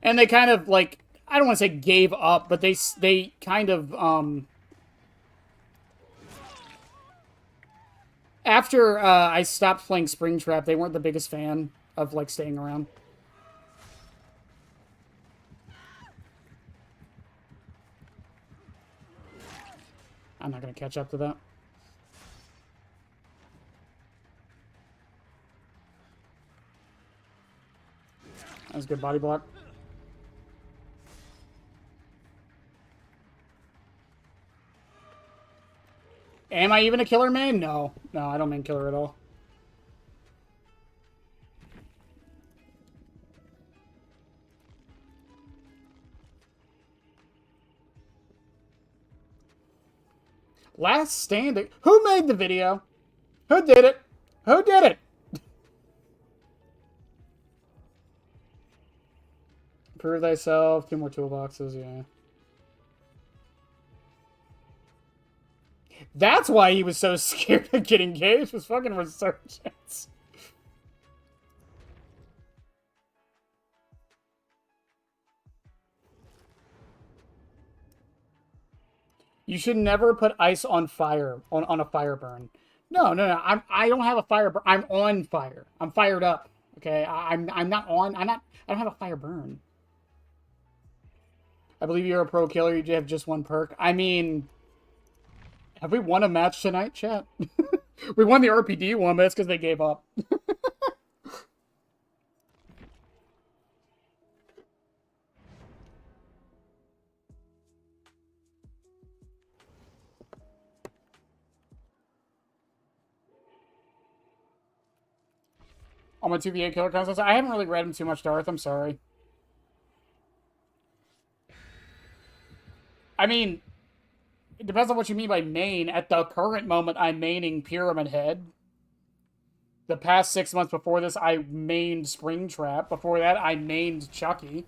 And they kind of, like, I don't want to say gave up, but they kind of, after, I stopped playing Springtrap, they weren't the biggest fan of, like, staying around. I'm not gonna catch up to that. That was a good body block. Am I even a killer main? No. No, I don't main killer at all. Last standing. Who made the video? Who did it? Who did it? Prove thyself. 2 more toolboxes, yeah. That's why he was so scared of getting engaged, was fucking Resurgence. You should never put ice on fire, on a fire burn. No. I don't have a fire burn. I'm on fire. I'm fired up. Okay, I'm not on. I don't have a fire burn. I believe you're a pro killer. You have just one perk. I mean, have we won a match tonight, chat? We won the RPD one, but that's because they gave up. On my 2v8 killer contests, I haven't really read him too much, Darth. I'm sorry. I mean, it depends on what you mean by main. At the current moment, I'm maining Pyramid Head. The past 6 months before this, I mained Springtrap. Before that, I mained Chucky.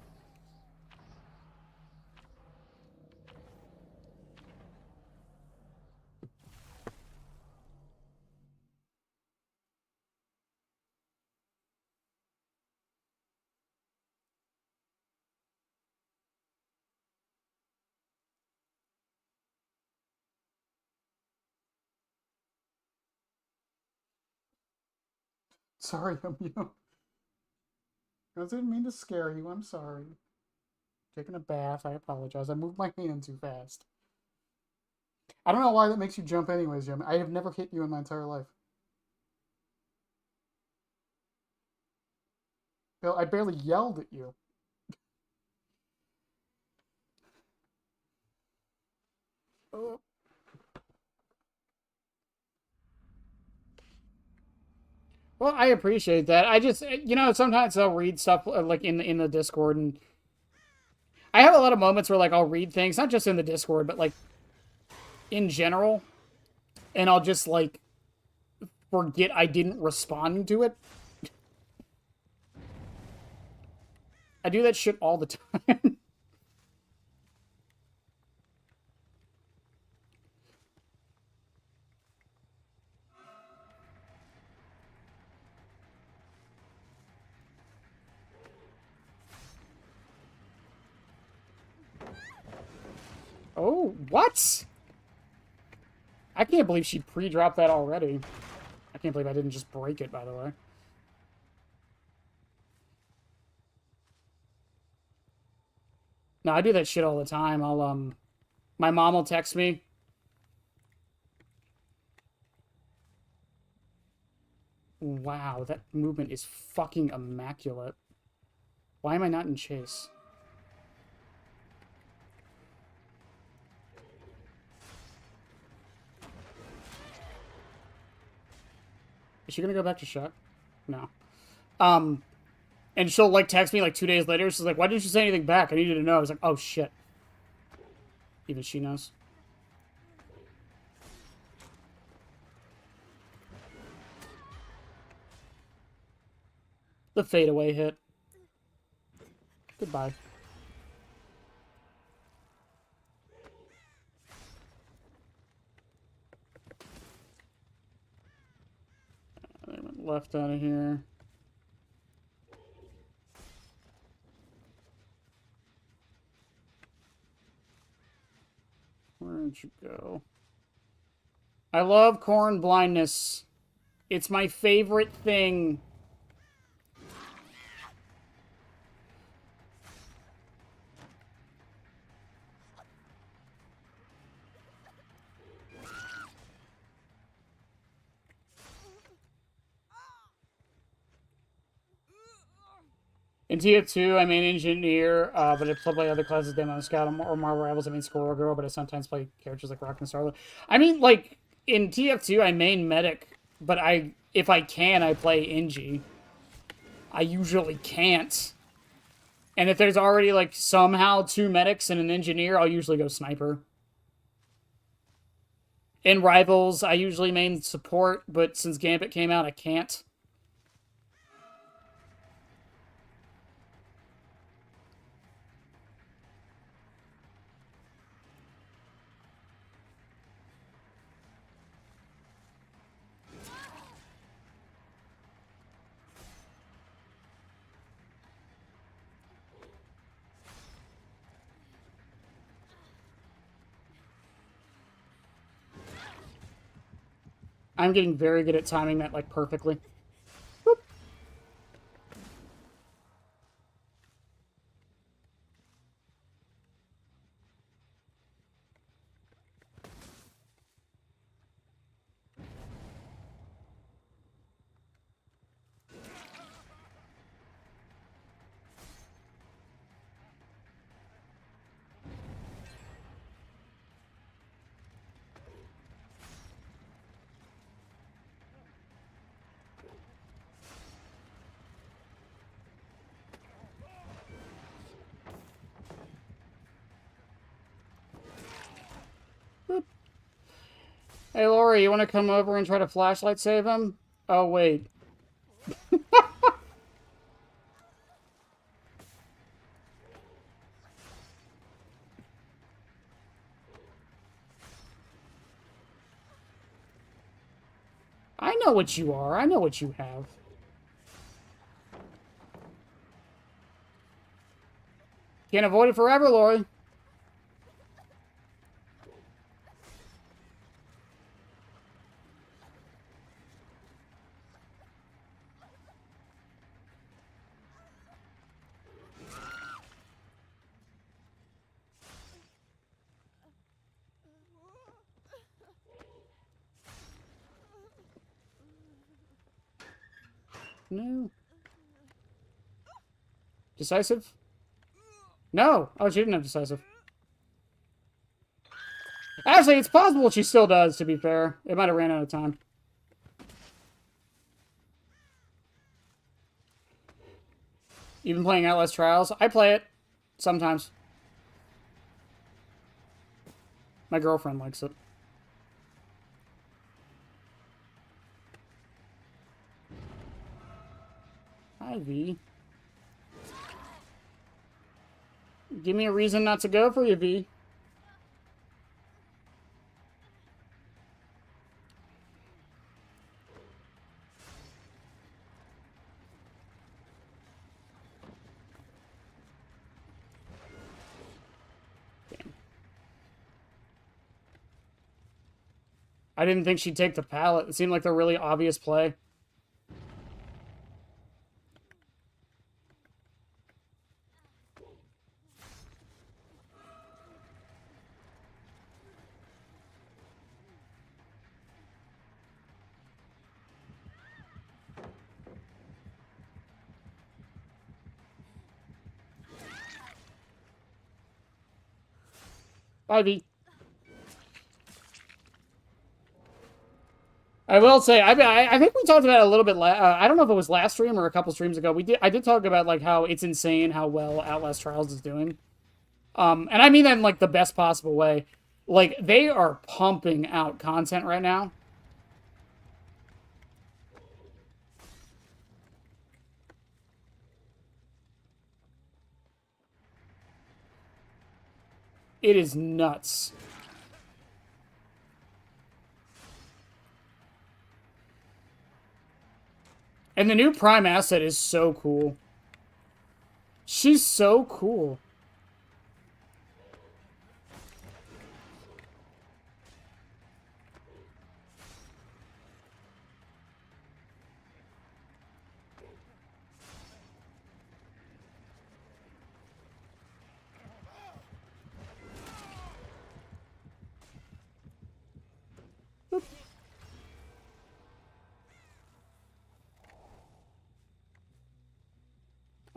Sorry, Mew. I didn't mean to scare you. I'm sorry. Taking a bath. I apologize. I moved my hand too fast. I don't know why that makes you jump anyways, Jim. I have never hit you in my entire life. Bill, I barely yelled at you. Oh. Well, I appreciate that. I just, sometimes I'll read stuff like in the Discord, and I have a lot of moments where like I'll read things, not just in the Discord, but like in general, and I'll just like forget I didn't respond to it. I do that shit all the time. Oh, what? I can't believe she pre-dropped that already. I can't believe I didn't just break it, by the way. No, I do that shit all the time. My mom will text me. Wow, that movement is fucking immaculate. Why am I not in chase? Is she gonna go back to Shut? No. And she'll like text me like 2 days later. She's like, "Why didn't you say anything back? I needed to know." I was like, "Oh shit." Even she knows. The fadeaway hit. Goodbye. I went left out of here. Where'd you go? I love corn blindness. It's my favorite thing. In TF2, I main Engineer, but I play other classes, Demo Scout, or Marvel Rivals, I main Squirrel Girl, but I sometimes play characters like Rock and Starlet. I mean, like, in TF2, I main Medic, but if I can, I play Engie. I usually can't. And if there's already, like, somehow 2 Medics and an Engineer, I'll usually go Sniper. In Rivals, I usually main Support, but since Gambit came out, I can't. I'm getting very good at timing that, like, perfectly. Boop. Boop. Hey, Lori, you want to come over and try to flashlight save him? Oh, wait. I know what you are. I know what you have. Can't avoid it forever, Lori. No. Decisive? No. Oh, she didn't have decisive. Actually, it's possible she still does, to be fair. It might have ran out of time. You been playing Outlast Trials? I play it. Sometimes. My girlfriend likes it. Hi, V. Give me a reason not to go for you, V. I didn't think she'd take the pallet. It seemed like the really obvious play. Bye, V. I will say, I think we talked about it a little bit. I don't know if it was last stream or a couple streams ago. I did talk about like how it's insane how well Outlast Trials is doing. And I mean that in like the best possible way. Like they are pumping out content right now. It is nuts. And the new Prime asset is so cool. She's so cool.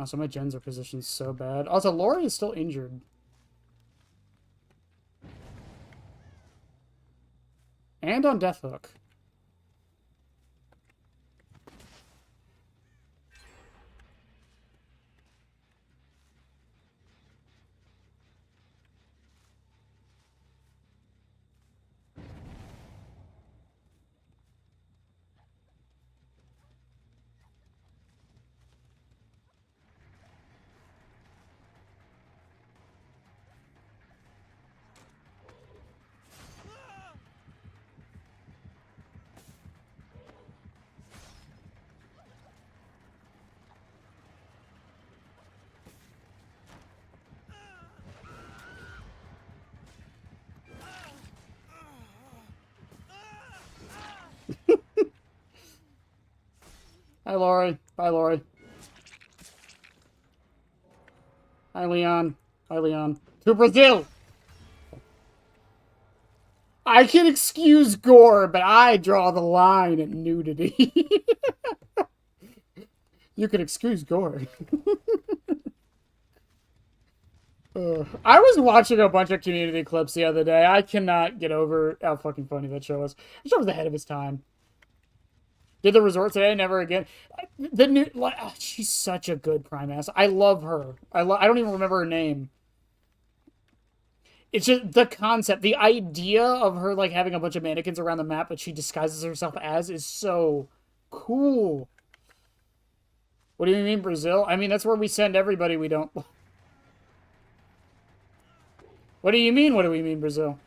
Oh, so my gens are positioned so bad. Also, Lori is still injured. And on Death Hook. Hi, Lori. Bye, Lori. Hi, Leon. Hi, Leon. To Brazil! I can excuse gore, but I draw the line at nudity. You can excuse gore. I was watching a bunch of Community clips the other day. I cannot get over how fucking funny that show was. The show was ahead of its time. Did the resort today? Never again. The new, like, oh, she's such a good Prime ass. I love her. I don't even remember her name. It's just the concept, the idea of her like having a bunch of mannequins around the map, but she disguises herself as is so cool. What do you mean, Brazil? I mean, that's where we send everybody we don't. What do you mean? What do we mean, Brazil?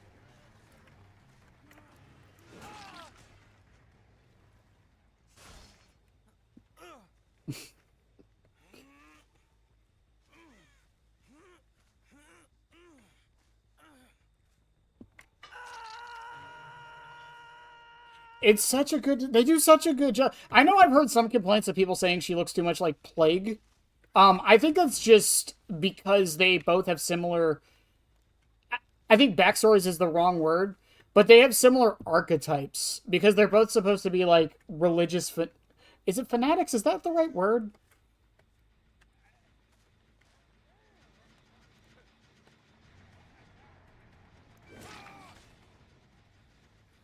It's such a good. They do such a good job. I know I've heard some complaints of people saying she looks too much like Plague. I think that's just because they both have similar. I think backstories is the wrong word, but they have similar archetypes because they're both supposed to be like religious. Is it fanatics? Is that the right word?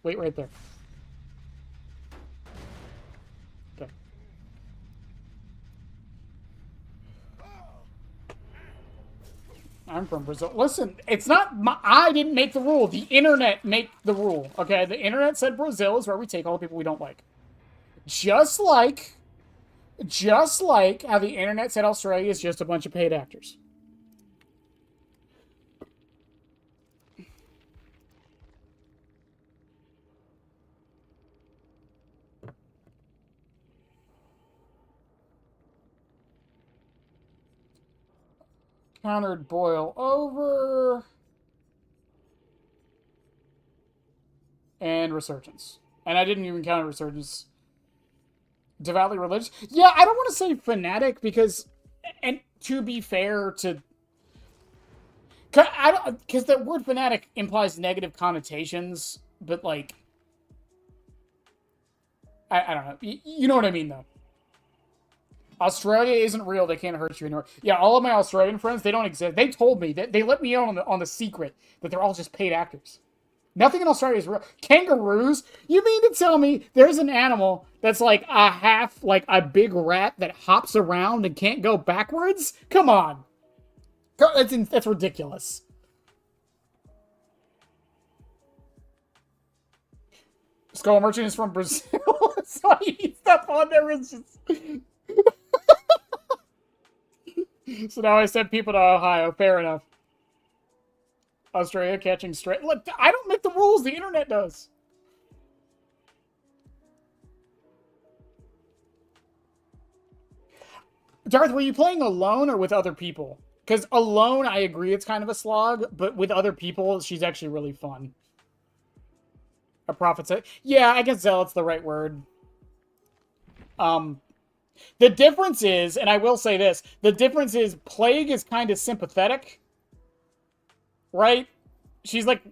Wait right there. Okay. I'm from Brazil. Listen, it's not I didn't make the rule. The internet made the rule. Okay, the internet said Brazil is where we take all the people we don't like. Just like how the internet said Australia is just a bunch of paid actors. Countered boil over. And resurgence. And I didn't even counter resurgence. Devoutly religious. Yeah, I don't want to say fanatic because, and to be fair to, because the word fanatic implies negative connotations, but like, I don't know. You know what I mean, though. Australia isn't real. They can't hurt you anymore. Yeah, all of my Australian friends, they don't exist. They told me that they let me in on the secret that they're all just paid actors. Nothing in Australia is real. Kangaroos? You mean to tell me there's an animal that's like a big rat that hops around and can't go backwards? Come on. That's ridiculous. Skull Merchant is from Brazil. So stuff on there is just... So now I sent people to Ohio. Fair enough. Australia catching straight. Look, I don't make the rules. The internet does. Darth, were you playing alone or with other people? Because alone, I agree it's kind of a slog, but with other people, she's actually really fun. A prophet said, yeah, I guess zealot's the right word. The difference is, and I will say this, the difference is Plague is kind of sympathetic, right? She's like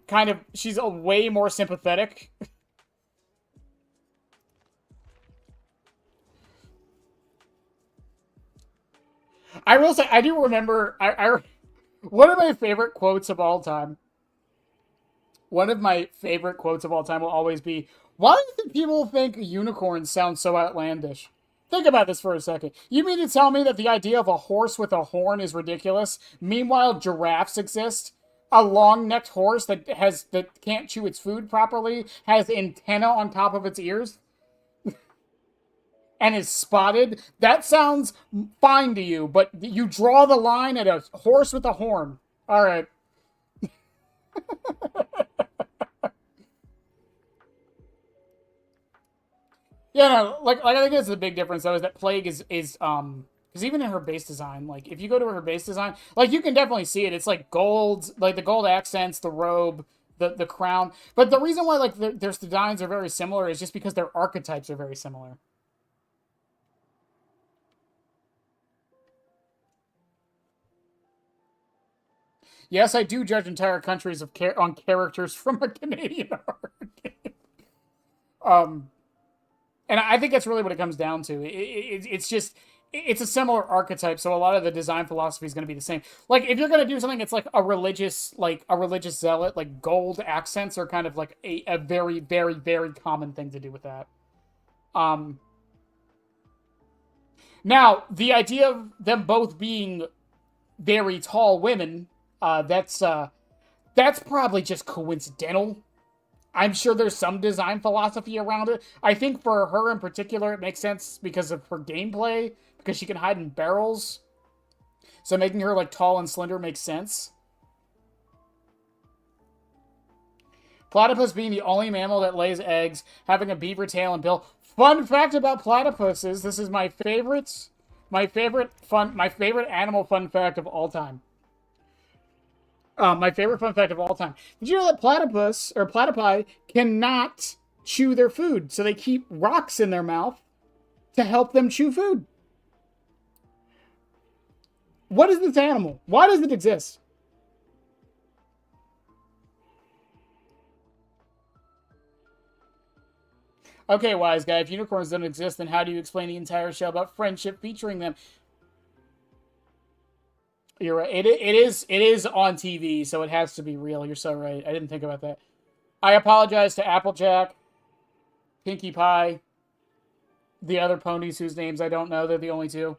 she's a way more sympathetic. I will say, I do remember, one of my favorite quotes of all time. One of my favorite quotes of all time will always be, why do people think unicorns sound so outlandish? Think about this for a second. You mean to tell me that the idea of a horse with a horn is ridiculous? Meanwhile, giraffes exist? A long-necked horse that can't chew its food properly, has antenna on top of its ears, and is spotted? That sounds fine to you, but you draw the line at a horse with a horn. All right. Yeah, no, like I think that's the big difference though, is that Plague is because even in her base design, like if you go to her base design, like you can definitely see it. It's like gold, like the gold accents, the robe, the crown. But the reason why like their designs are very similar is just because their archetypes are very similar. Yes, I do judge entire countries on characters from a Canadian art game. And I think that's really what it comes down to. It's just, it's a similar archetype, so a lot of the design philosophy is going to be the same. Like, if you're going to do something that's like a religious zealot, like gold accents are kind of like a very, very, very common thing to do with that. Now, the idea of them both being very tall women, that's probably just coincidental. I'm sure there's some design philosophy around it. I think for her in particular, it makes sense because of her gameplay, because she can hide in barrels. So making her like tall and slender makes sense. Platypus being the only mammal that lays eggs, having a beaver tail and bill. Fun fact about platypuses, this is my favorite animal fun fact of all time. My favorite fun fact of all time. Did you know that platypus or platypi cannot chew their food? So they keep rocks in their mouth to help them chew food. What is this animal? Why does it exist? Okay, wise guy, if unicorns don't exist, then how do you explain the entire show about friendship featuring them? You're right. It is on TV, so it has to be real. You're so right. I didn't think about that. I apologize to Applejack, Pinkie Pie, the other ponies whose names I don't know. They're the only two.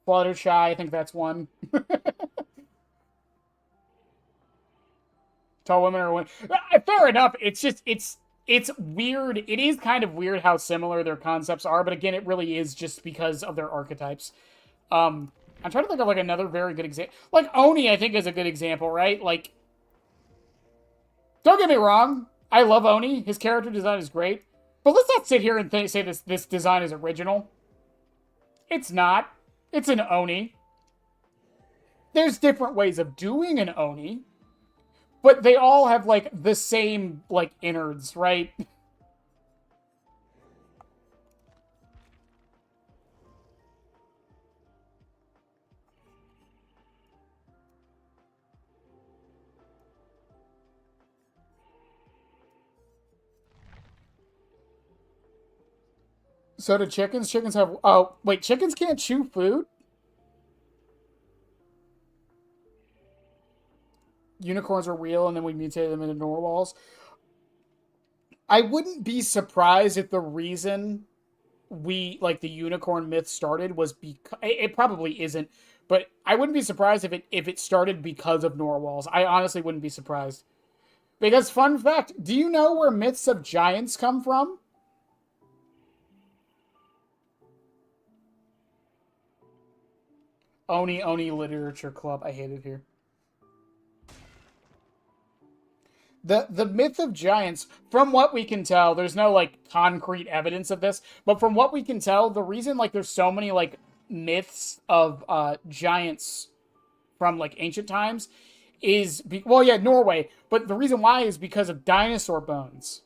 Fluttershy, I think that's one. Tall women are one. Fair enough. It's just it's weird. It is kind of weird how similar their concepts are, but again, it really is just because of their archetypes. I'm trying to think of like another very good example. Like Oni, I think is a good example, right? Like, don't get me wrong, I love Oni. His character design is great, but let's not sit here and say this design is original. It's not. It's an Oni. There's different ways of doing an Oni, but they all have like the same like innards, right? So do chickens? Chickens have. Oh wait, chickens can't chew food. Unicorns are real, and then we mutate them into narwhals. I wouldn't be surprised if the reason we like the unicorn myth started was because it probably isn't, but I wouldn't be surprised if it started because of narwhals. I honestly wouldn't be surprised. Because fun fact, do you know where myths of giants come from? Oni Literature Club. I hate it here. The myth of giants, from what we can tell, there's no like concrete evidence of this, but from what we can tell, the reason like there's so many like myths of giants from like ancient times well, yeah, Norway, but the reason why is because of dinosaur bones.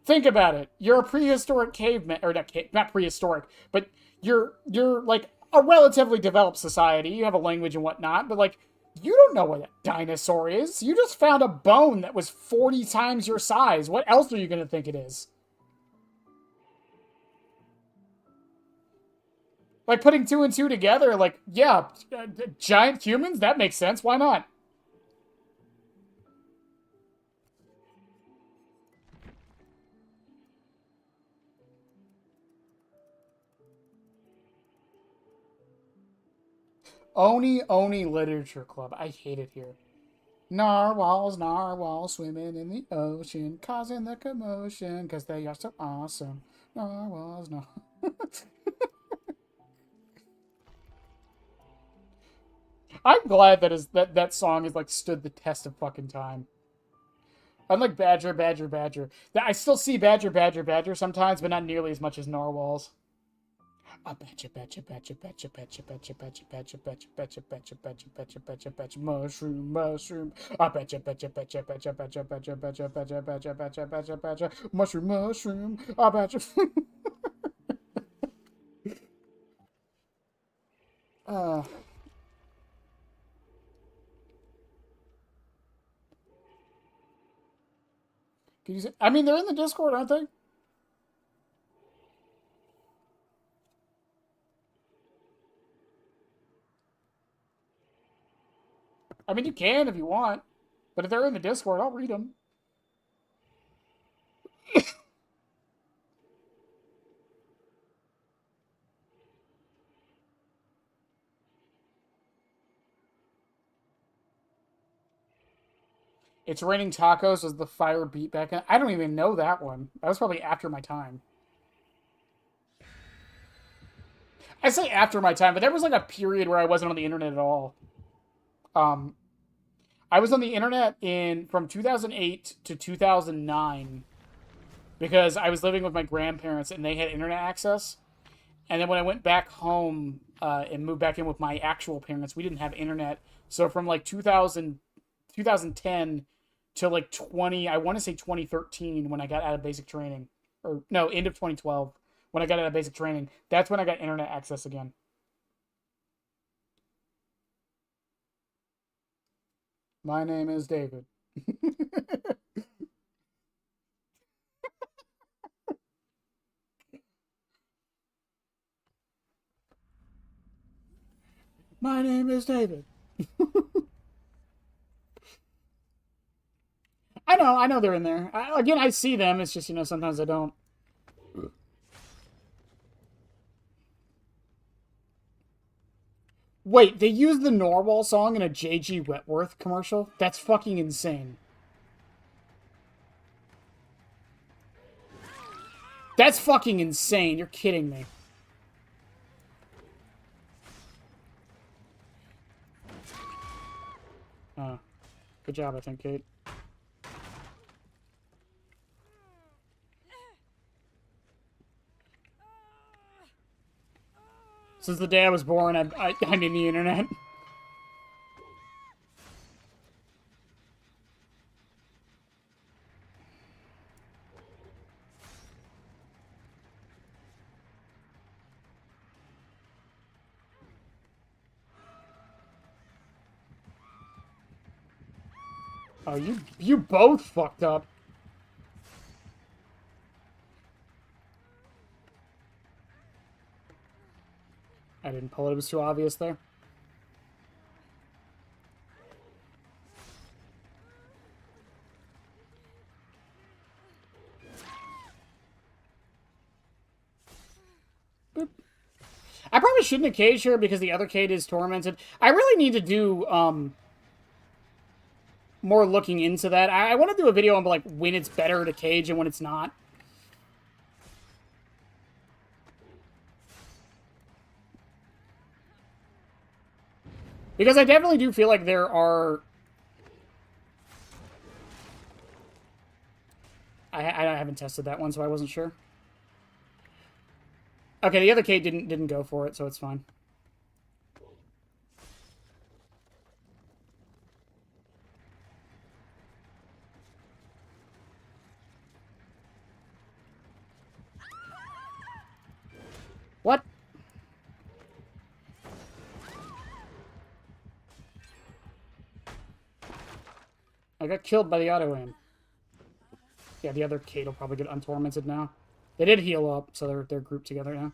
Think about it. You're a prehistoric caveman, or not prehistoric, but you're like a relatively developed society. You have a language and whatnot, but like you don't know what a dinosaur is. You just found a bone that was 40 times your size. What else are you going to think it is? Like putting two and two together, like, yeah, giant humans, that makes sense. Why not? Oni Literature Club. I hate it here. Narwhals swimming in the ocean, causing the commotion, because they are so awesome. Narwhals, no. I'm glad that song has like stood the test of fucking time. Unlike Badger. I still see Badger sometimes, but not nearly as much as narwhals. I betcha, mushroom. I betcha, mushroom. I betcha. uh, can you say, I mean, they're in the Discord, aren't they? I mean, you can if you want, but if they're in the Discord, I'll read them. It's Raining Tacos was the fire beat back in. I don't even know that one. That was probably after my time. I say after my time, but there was like a period where I wasn't on the internet at all. Um, I was on the internet in from 2008 to 2009 because I was living with my grandparents and they had internet access. And then when I went back home and moved back in with my actual parents, we didn't have internet. So from like 2010 to like 20, I want to say 2013 when I got out of basic training, or no, end of 2012 when I got out of basic training. That's when I got internet access again. My name is David. name is David. I know they're in there. Again, I see them. It's just, sometimes I don't. Wait, they used the Narwhal song in a JG Wentworth commercial? That's fucking insane. That's fucking insane. You're kidding me. Good job, I think, Kate. Since the day I was born, I need the internet. Oh, you both fucked up. I didn't pull it. It was too obvious there. Boop. I probably shouldn't have caged her because the other Kate is tormented. I really need to do, more looking into that. I want to do a video on, like, when it's better to cage and when it's not. Because I definitely do feel like there are... I haven't tested that one, so I wasn't sure. Okay, the other Kate didn't go for it, so it's fine. What? I got killed by the auto-aim. Yeah, the other Kate will probably get untormented now. They did heal up, so they're grouped together now.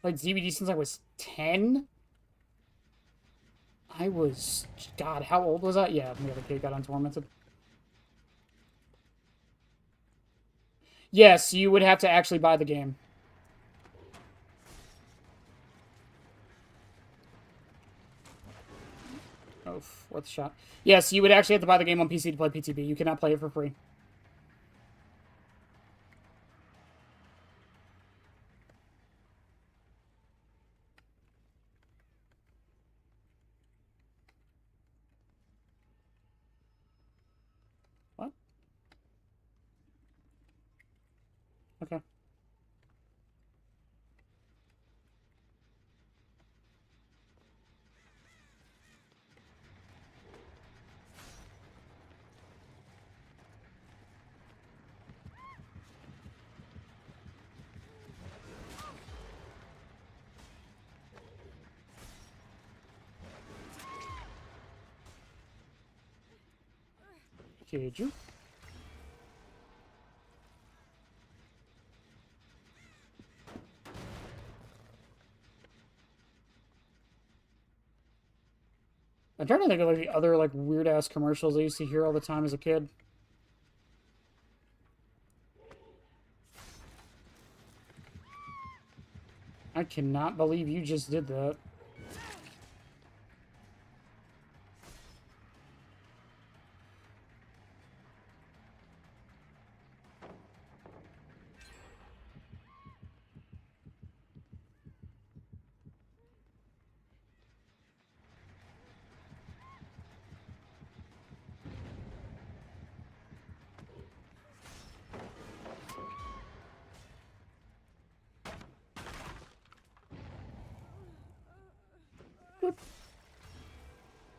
Like DBD since I was 10? I was... God, how old was I? Yeah, the other Kate got untormented. Yes, you would have to actually buy the game. Oh, worth a shot. Yes, you would actually have to buy the game on PC to play PTB. You cannot play it for free. What? Okay. Cage you. I'm trying to think of like the other like weird ass commercials I used to hear all the time as a kid. I cannot believe you just did that.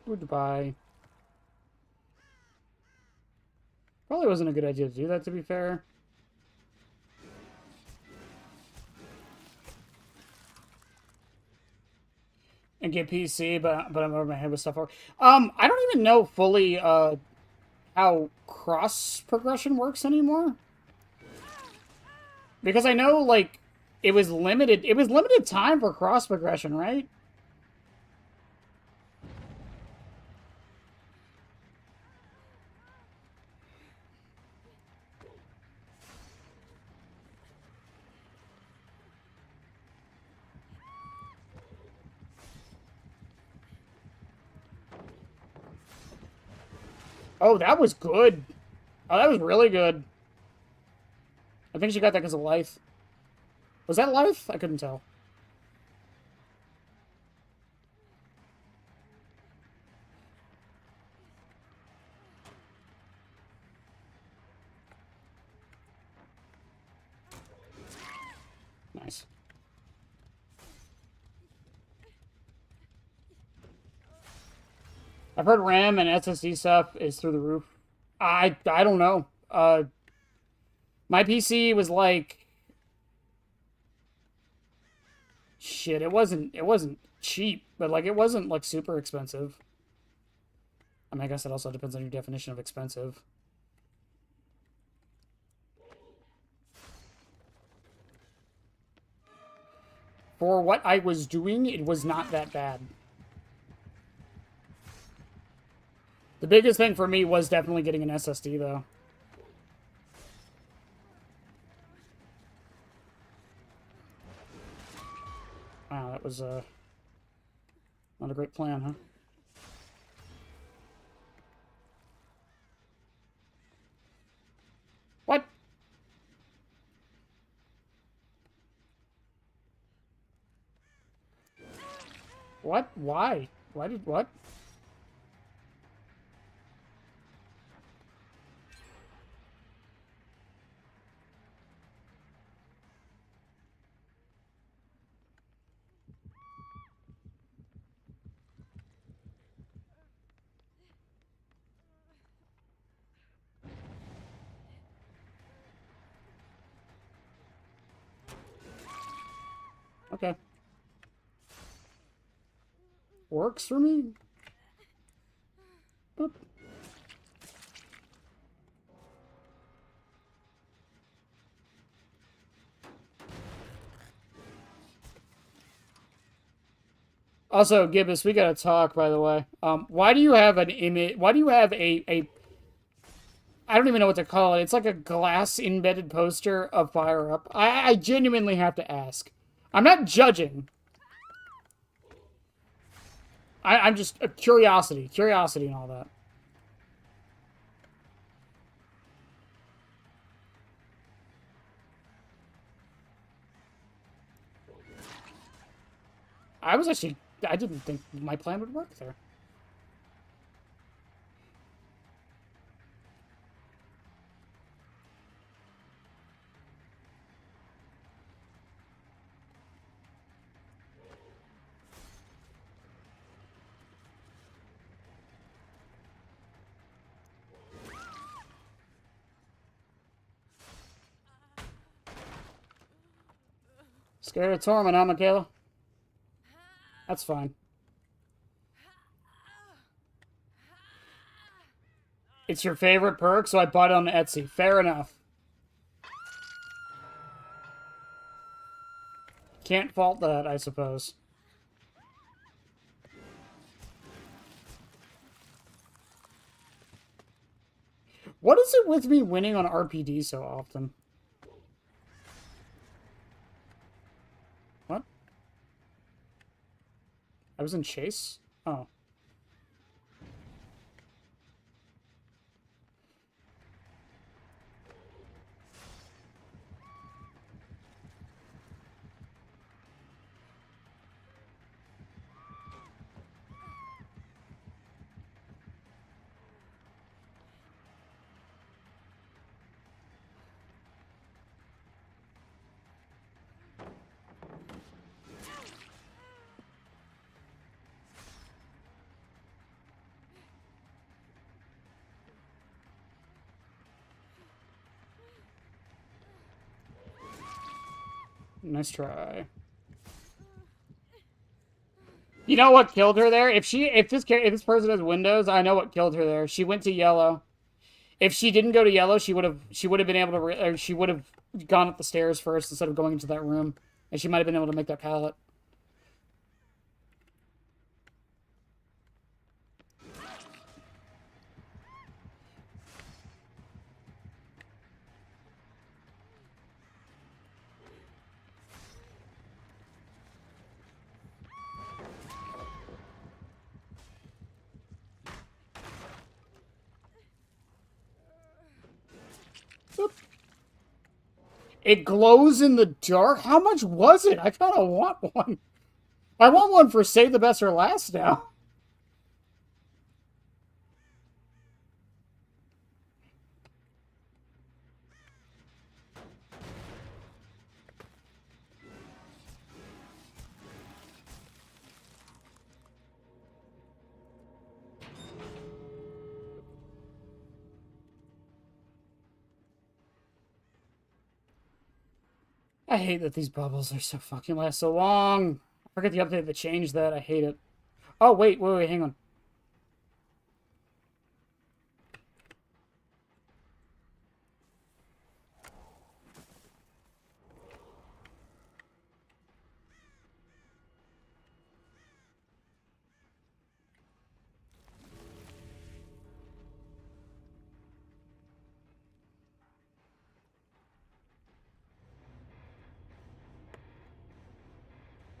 Goodbye. Probably wasn't a good idea to do that, to be fair. And get PC, but I'm over my head with stuff. I don't even know fully how cross progression works anymore. Because I know like it was limited time for cross progression, right? Oh, that was good. Oh, that was really good. I think she got that because of life. Was that life? I couldn't tell. Nice. I've heard RAM and SSD stuff is through the roof. I don't know. My PC was like shit. It wasn't cheap, but like it wasn't like super expensive. I mean, I guess it also depends on your definition of expensive. For what I was doing, it was not that bad. The biggest thing for me was definitely getting an SSD, though. Wow, that was not a great plan, huh? What? What? Why? Why did what? Okay. Works for me? Boop. Also, Gibbous, we gotta talk, by the way. Why do you have an image? Why do you have a I don't even know what to call it. It's like a glass embedded poster of Fire Up. I genuinely have to ask. I'm not judging. I'm just a curiosity and all that. I didn't think my plan would work there. Scared of Torment, huh, Michaela? That's fine. It's your favorite perk, so I bought it on Etsy. Fair enough. Can't fault that, I suppose. What is it with me winning on RPD so often? What? I was in Chase? Oh. Nice try. You know what killed her there? If this person has Windows, I know what killed her there. She went to yellow. If she didn't go to yellow, she would have been able to, or she would have gone up the stairs first instead of going into that room, and she might have been able to make that pallet. It glows in the dark? How much was it? I kind of want one. I want one for save the best or last now. I hate that these bubbles are so fucking last so long. I forget the update that changed that. I hate it. Oh, wait, hang on.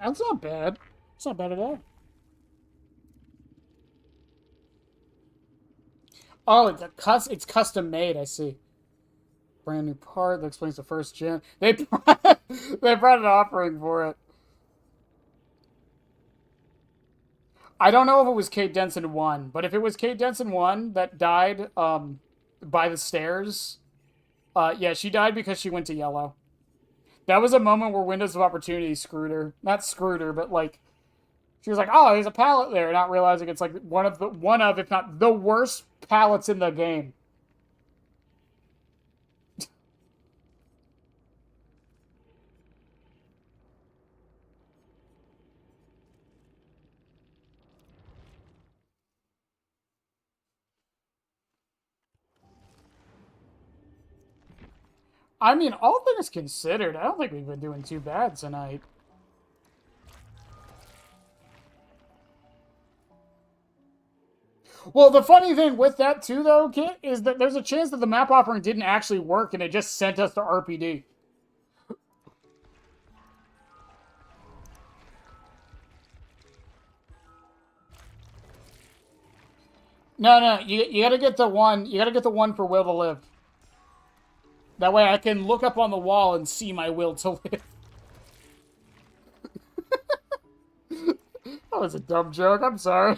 That's not bad. It's not bad at all. Oh, it's custom made, I see. Brand new part that explains the first gen. They they brought an offering for it. I don't know if it was Kate Denson 1, but if it was Kate Denson 1 that died by the stairs, yeah, she died because she went to yellow. That was a moment where Windows of Opportunity screwed her. Not screwed her, but like she was like, "Oh, there's a pallet there," not realizing it's like one of if not the worst pallets in the game. I mean, all things considered, I don't think we've been doing too bad tonight. Well, the funny thing with that too, though, Kit, is that there's a chance that the map offering didn't actually work and it just sent us to RPD. No, you gotta get the one. You gotta get the one for Will to Live. That way I can look up on the wall and see my will to live. That was a dumb joke. I'm sorry.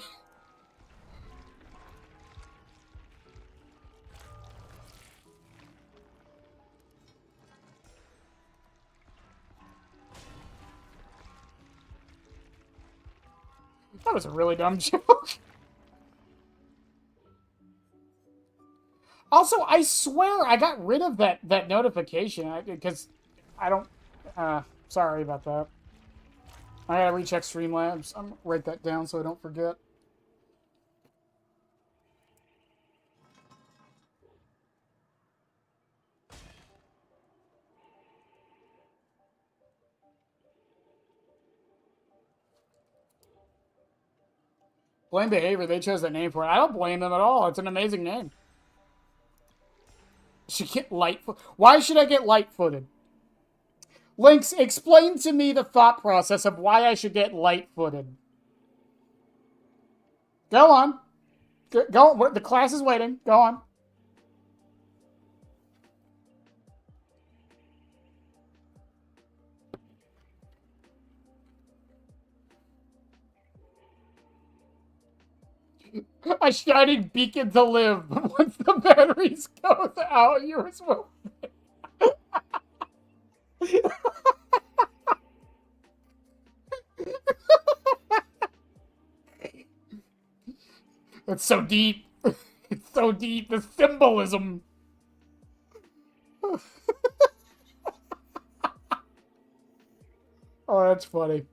That was a really dumb joke. Also, I swear I got rid of that notification because I don't. Sorry about that. I gotta recheck Streamlabs. I'm gonna write that down so I don't forget. Blame Behavior. They chose that name for it. I don't blame them at all. It's an amazing name. Should get light-footed. Why should I get light-footed? Lynx, explain to me the thought process of why I should get light-footed. Go on. Go. The class is waiting. Go on. A shining beacon to live. But once the batteries goes out, yours will. It's so deep. It's so deep. The symbolism. Oh, that's funny.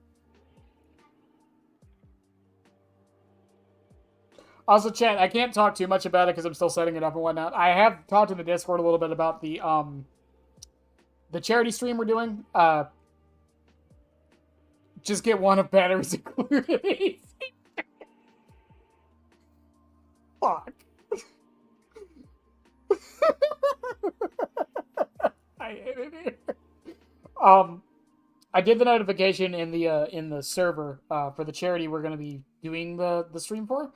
Also, chat, I can't talk too much about it because I'm still setting it up and whatnot. I have talked in the Discord a little bit about the charity stream we're doing. Just get one of batteries included. Fuck. I hate it here. I did the notification in the server for the charity we're going to be doing the stream for.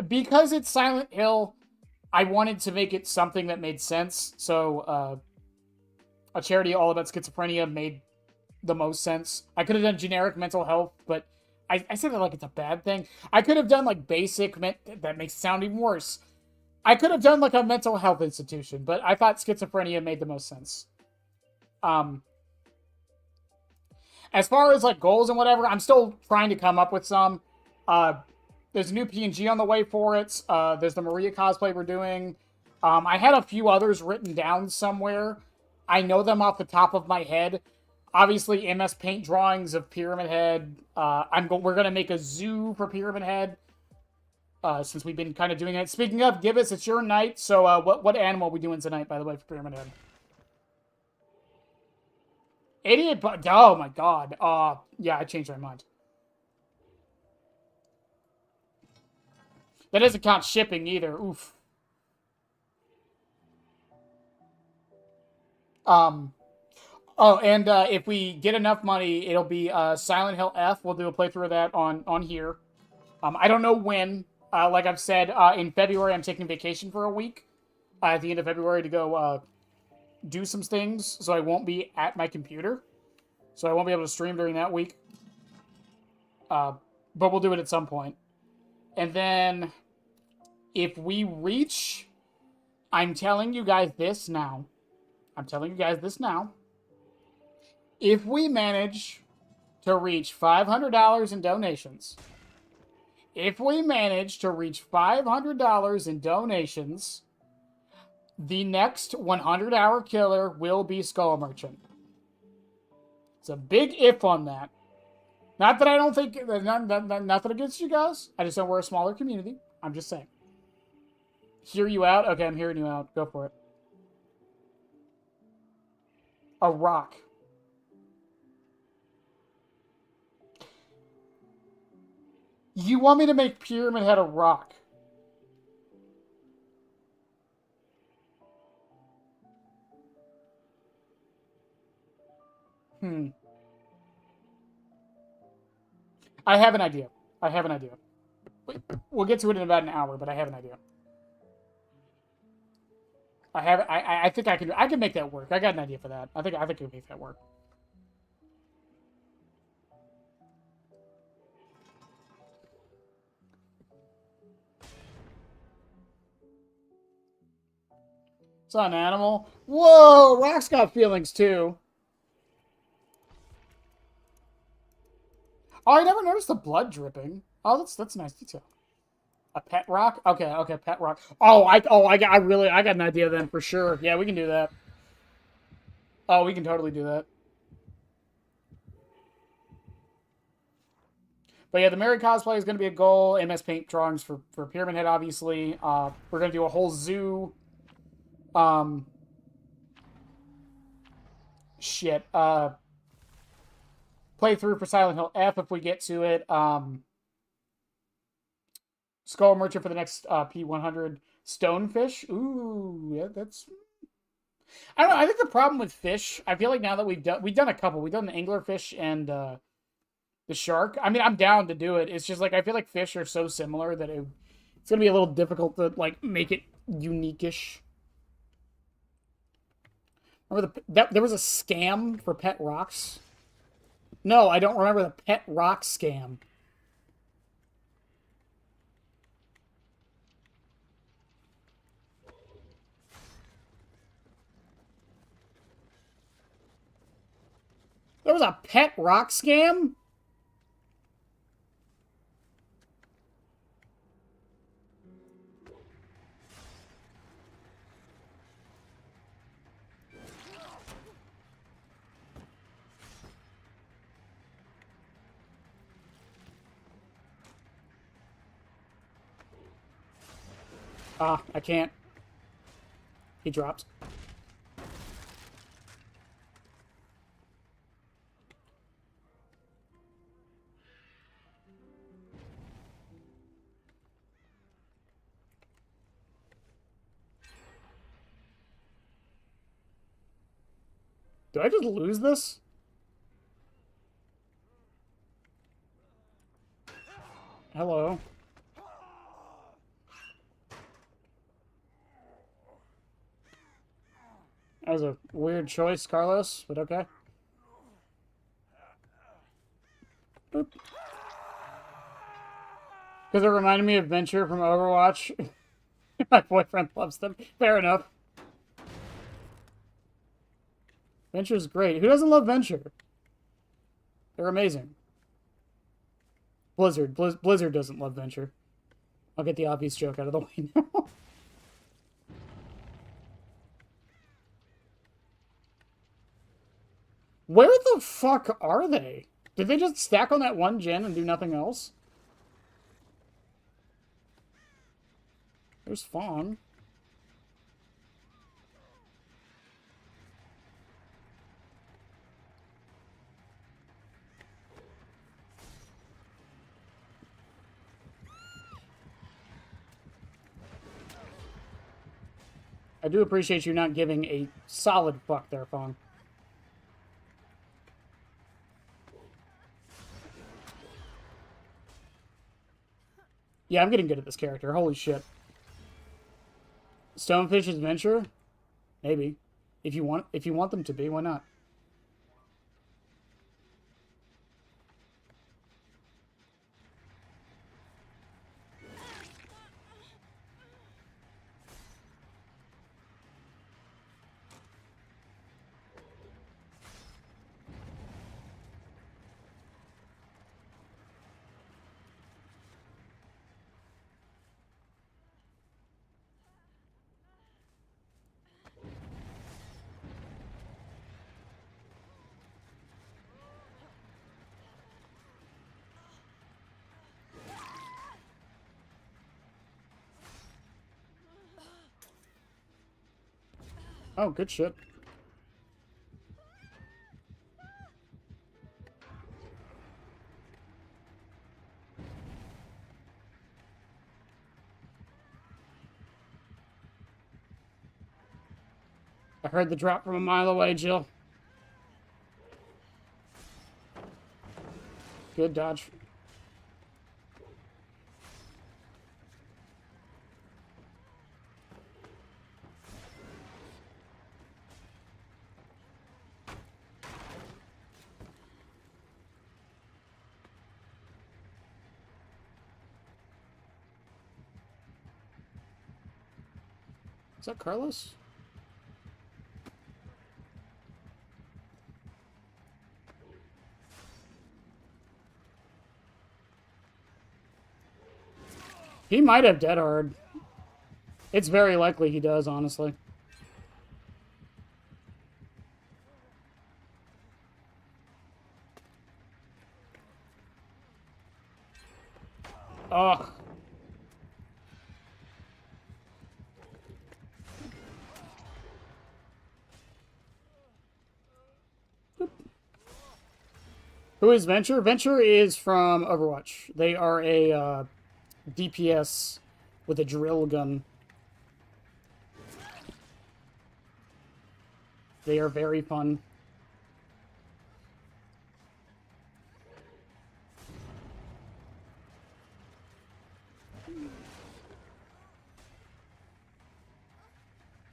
Because it's Silent Hill, I wanted to make it something that made sense. So a charity all about schizophrenia made the most sense. I could have done generic mental health, but I say that like it's a bad thing. I could have done like basic, that makes it sound even worse. I could have done like a mental health institution, but I thought schizophrenia made the most sense. As far as like goals and whatever, I'm still trying to come up with some. There's a new PNG on the way for it. There's the Maria cosplay we're doing. I had a few others written down somewhere. I know them off the top of my head. Obviously, MS Paint drawings of Pyramid Head. We're gonna make a zoo for Pyramid Head. Since we've been kind of doing it. Speaking of, Gibbous, it's your night. So, what animal are we doing tonight, by the way, for Pyramid Head? 88 bucks. Oh my god. Yeah, I changed my mind. That doesn't count shipping either. Oof. Oh, and if we get enough money, it'll be Silent Hill F. We'll do a playthrough of that on here. I don't know when. Like I've said, in February, I'm taking vacation for a week. At the end of February to go do some things, so I won't be at my computer. So I won't be able to stream during that week. But we'll do it at some point. And then, if we reach... I'm telling you guys this now. If we manage to reach $500 in donations... the next 100-hour killer will be Skull Merchant. It's a big if on that. Not that I don't think... Nothing against you guys. I just know we're a smaller community. I'm just saying. Hear you out? Okay, I'm hearing you out. Go for it. A rock. You want me to make Pyramid Head a rock? I have an idea. We'll get to it in about an hour, but I have an idea. I think I can make that work. I got an idea for that. I think I can make that work. It's not an animal. Whoa, Rock's got feelings too. Oh, I never noticed the blood dripping. Oh, that's a nice detail. A pet rock? Okay, pet rock. I got an idea then for sure. Yeah, we can do that. Oh, we can totally do that. But yeah, the Mary cosplay is going to be a goal. MS Paint drawings for Pyramid Head, obviously. We're going to do a whole zoo. Shit. Playthrough for Silent Hill F if we get to it. Skull Merchant for the next P100. Stonefish. Ooh, yeah, that's... I don't know. I think the problem with fish, I feel like now that we've done a couple. We've done the anglerfish and the shark. I mean, I'm down to do it. It's just like I feel like fish are so similar that it's gonna be a little difficult to like make it unique-ish. Remember there was a scam for pet rocks? No, I don't remember the pet rock scam. There was a pet rock scam? I can't. He drops. Did I just lose this? Hello. That was a weird choice, Carlos, but okay. Boop. Because it reminded me of Venture from Overwatch. My boyfriend loves them. Fair enough. Venture's great. Who doesn't love Venture? They're amazing. Blizzard. Blizzard doesn't love Venture. I'll get the obvious joke out of the way now. Where the fuck are they? Did they just stack on that one gen and do nothing else? There's Fawn. I do appreciate you not giving a solid fuck there, Fawn. Yeah, I'm getting good at this character. Holy shit. Stonefish Adventure? Maybe. If you want them to be, why not? Oh, good shit. I heard the drop from a mile away, Jill. Good dodge. Is that Carlos? He might have Dead Hard. It's very likely he does, honestly. Ugh. Who is Venture? Venture is from Overwatch. They are a DPS with a drill gun. They are very fun.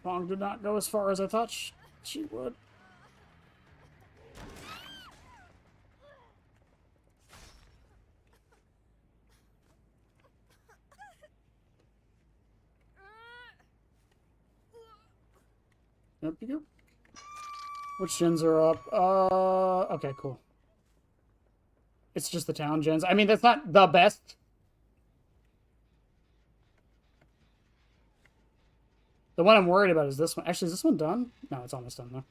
Fong did not go as far as I thought she would. Yep, you go. Which gens are up? Okay, cool. It's just the town gens. I mean, that's not the best. The one I'm worried about is this one. Actually, is this one done? No, it's almost done, though.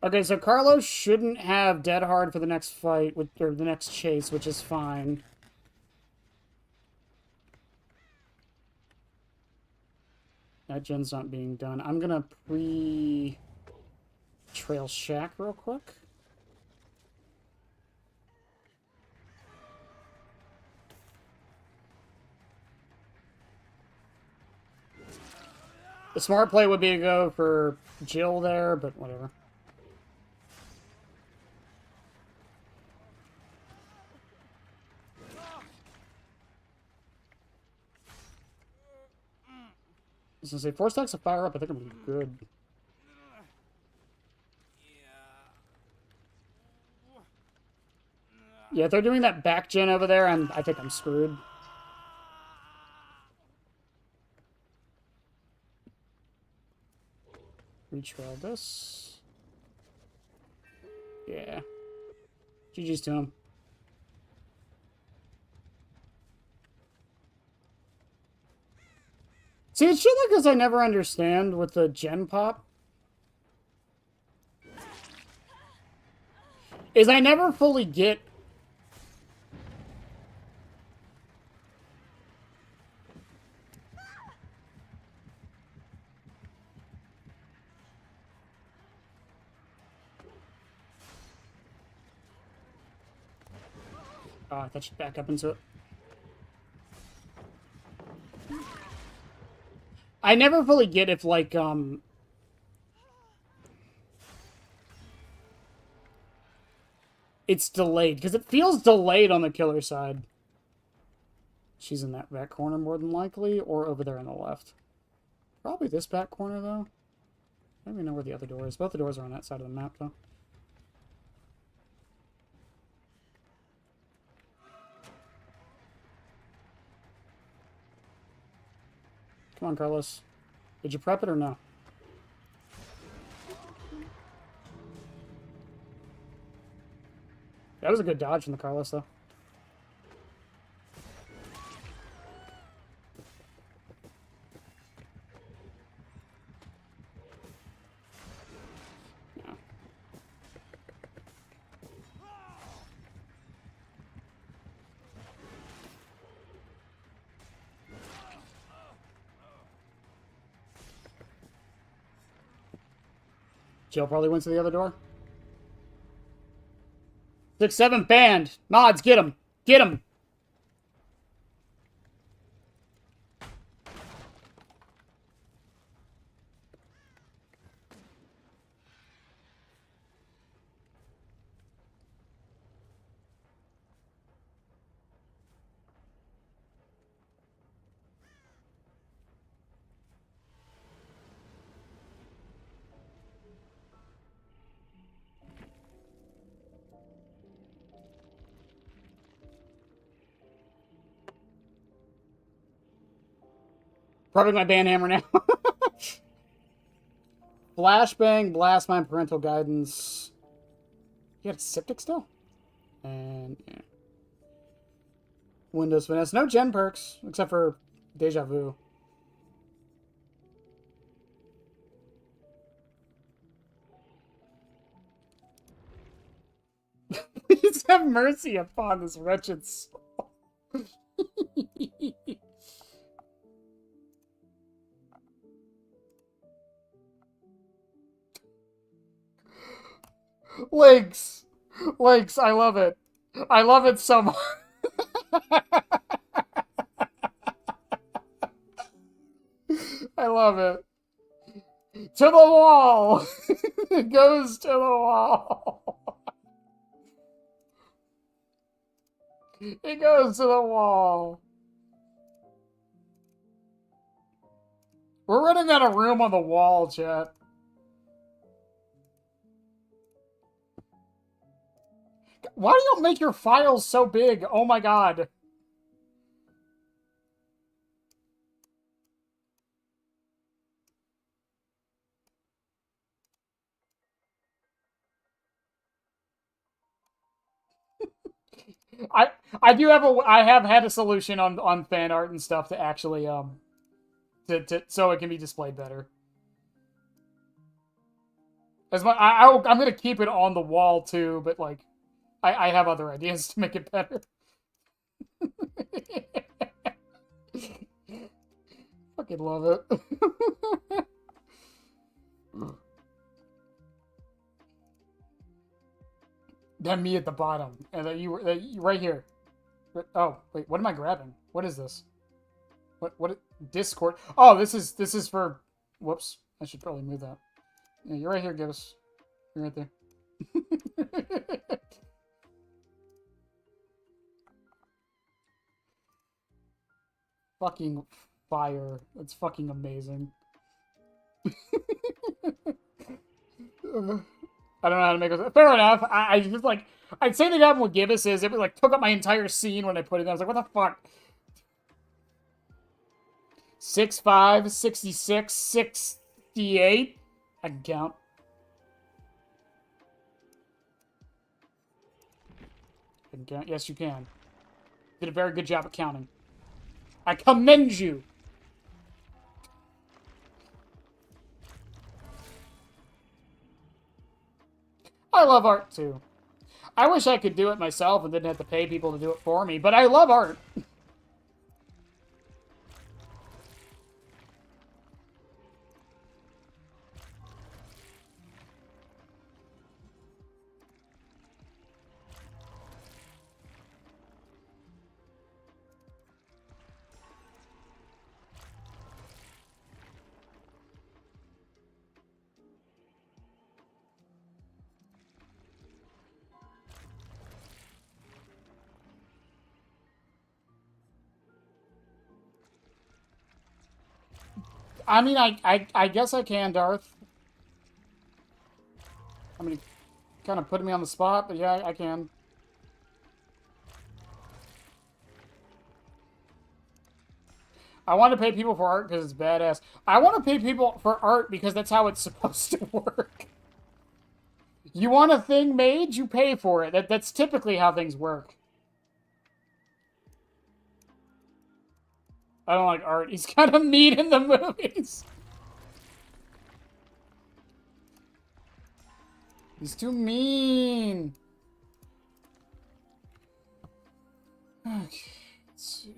Okay, so Carlos shouldn't have Dead Hard for the next fight, or the next chase, which is fine. That gen's not being done. I'm gonna Trail Shack real quick. The smart play would be to go for Jill there, but whatever. was gonna say 4 stacks of fire up. I think I'm gonna be good. Yeah, if they're doing that back gen over there, I think I'm screwed. Retrail this. Yeah. GG's to him. See, it's shit like this I never understand with the gen pop. Is I never fully get... Oh, I thought she'd back up into it. I never fully get if, like, it's delayed, because it feels delayed on the killer side. She's in that back corner more than likely, or over there on the left. Probably this back corner, though. I don't even know where the other door is. Both the doors are on that side of the map, though. Come on, Carlos. Did you prep it or no? That was a good dodge from the Carlos, though. Yeah. Jill probably went to the other door. 6-7 banned. Mods, get him. Get him. Probably my ban hammer now. Flashbang, blast mine, parental guidance. You got a septic still? And yeah. Windows finesse. No gen perks, except for deja vu. Please have mercy upon this wretched soul. Links! Links, I love it. I love it so much. I love it. To the wall! It goes to the wall. It goes to the wall. We're running out of room on the wall, chat. Why do you make your files so big? Oh my god. I do have I have had a solution on fan art and stuff to actually so it can be displayed better. As my I'm gonna keep it on the wall too, but like I have other ideas to make it better. Fucking love it. Then me at the bottom, and then you right here. Oh wait, what am I grabbing? What is this? What Discord? Oh, this is for. Whoops, I should probably move that. Yeah, you're right here, Gibbs. You're right there. Fucking fire. That's fucking amazing. I don't know how to make it. Fair enough. I just like, I'd say the problem with Gibbous is it was like took up my entire scene when I put it in. I was like, what the fuck? 6'5", 66, 68. I can count. I can count. Yes, you can. Did a very good job at counting. I commend you. I love art, too. I wish I could do it myself and didn't have to pay people to do it for me, but I love art. I mean, I guess I can, Darth. I mean, kind of putting me on the spot, but yeah, I can. I want to pay people for art because it's badass. I want to pay people for art because that's how it's supposed to work. You want a thing made, you pay for it. That's typically how things work. I don't like art. He's kind of mean in the movies. He's too mean. Okay, let's see.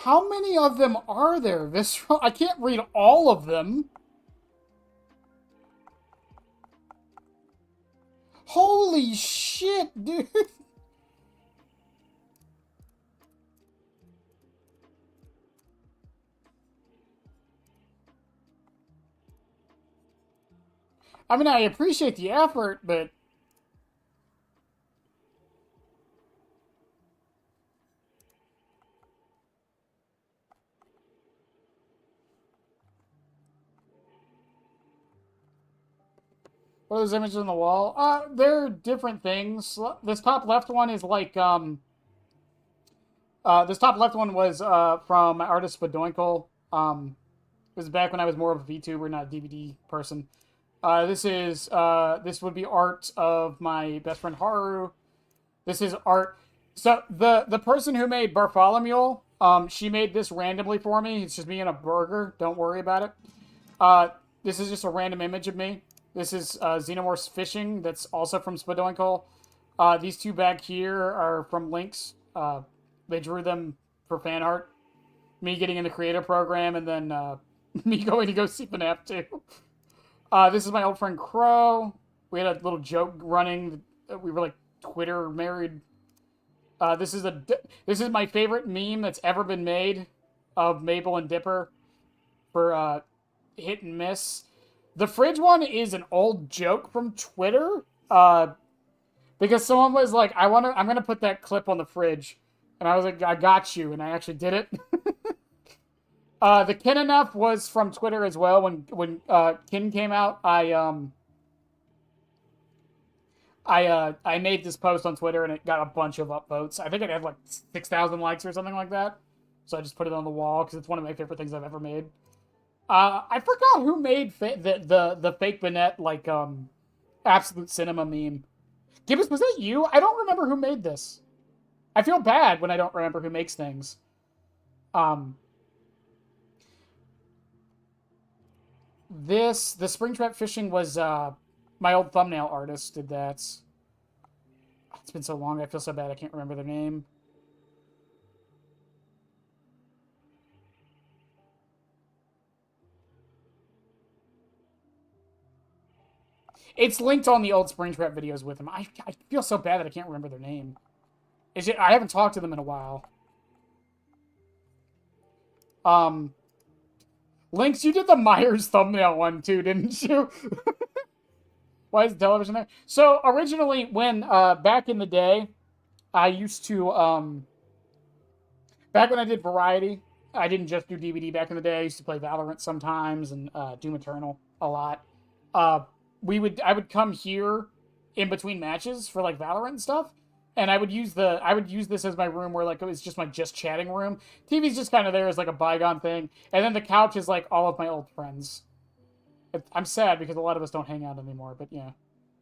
How many of them are there, Visceral? I can't read all of them. Holy shit, dude. I mean, I appreciate the effort, but... What are those images on the wall? They're different things. This top left one is like, this top left one was, from my artist Spadoinkle. It was back when I was more of a VTuber, not a DVD person. This would be art of my best friend Haru. This is art. So, the person who made Bartholomew, she made this randomly for me. It's just me and a burger. Don't worry about it. This is just a random image of me. This is Xenomorphs Fishing. That's also from Spadoinkle. These two back here are from Lynx. They drew them for fan art. Me getting in the creator program, and then me going to go see FNAF 2. This is my old friend Crow. We had a little joke running. We were like Twitter married. This is my favorite meme that's ever been made of Mabel and Dipper for hit and miss. The fridge one is an old joke from Twitter, because someone was like, I'm gonna put that clip on the fridge, and I was like, I got you, and I actually did it. The Kin Enough was from Twitter as well. When Kin came out, I made this post on Twitter, and it got a bunch of upvotes. I think it had like 6,000 likes or something like that. So I just put it on the wall because it's one of my favorite things I've ever made. I forgot who made the fake Bennett, like, Absolute Cinema meme. Gibbous, was that you? I don't remember who made this. I feel bad when I don't remember who makes things. The Springtrap Fishing was, my old thumbnail artist did that. It's been so long, I feel so bad I can't remember their name. It's linked on the old Springtrap videos with them. I feel so bad that I can't remember their name. I haven't talked to them in a while. Lynx, you did the Myers thumbnail one too, didn't you? Why is the television there? So originally, when back in the day, I used to back when I did Variety, I didn't just do DVD back in the day. I used to play Valorant sometimes and Doom Eternal a lot. Uh, I would come here in between matches for like Valorant and stuff, and I would use this as my room where like it was just my just chatting room. TV's just kind of there as like a bygone thing, and then the couch is like all of my old friends. I'm sad because a lot of us don't hang out anymore, but yeah.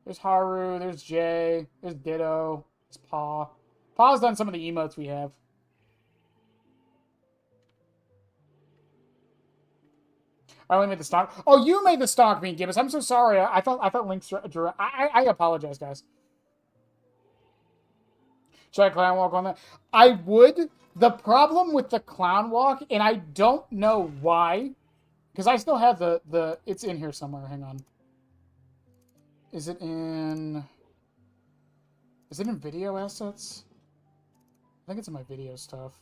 There's Haru, there's Jay, there's Ditto, there's Paw. Paw's done some of the emotes we have. I only made the stock. Oh, you made the stock, me, Gibbous. I'm so sorry. I thought Link's drew. I apologize, guys. Should I clown walk on that? I would. The problem with the clown walk, and I don't know why, because I still have the. It's in here somewhere. Hang on. Is it in? Is it in video assets? I think it's in my video stuff.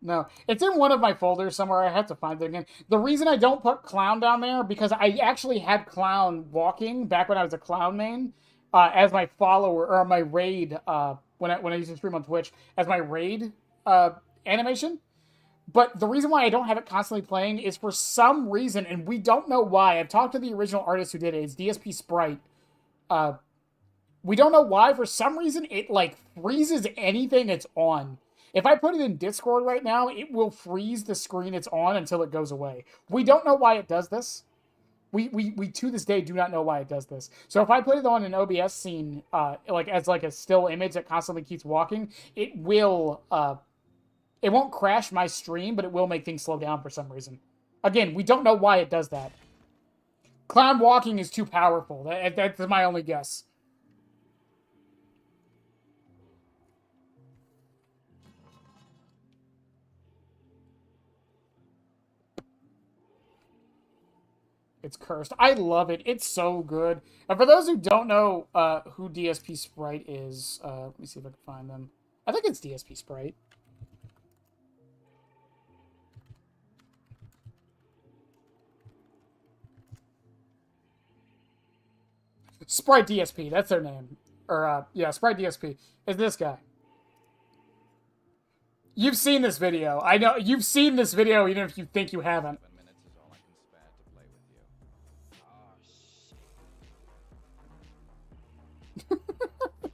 No, it's in one of my folders somewhere. I have to find it again. The reason I don't put Clown down there, because I actually had Clown walking back when I was a Clown main, as my follower, or my raid, when I used to stream on Twitch, as my raid animation. But the reason why I don't have it constantly playing is for some reason, and we don't know why. I've talked to the original artist who did it. It's DSP Sprite. We don't know why. For some reason, it, like, freezes anything it's on. If I put it in Discord right now, it will freeze the screen it's on until it goes away. We don't know why it does this. We to this day do not know why it does this. So if I put it on an OBS scene, like as like a still image that constantly keeps walking, it will it won't crash my stream, but it will make things slow down for some reason. Again, we don't know why it does that. Clown walking is too powerful. That's my only guess. It's cursed. I love it. It's so good. And for those who don't know who DSP Sprite is, let me see if I can find them. I think it's DSP Sprite. Sprite DSP, that's their name. Or, yeah, Sprite DSP is this guy. You've seen this video. I know you've seen this video, even if you think you haven't.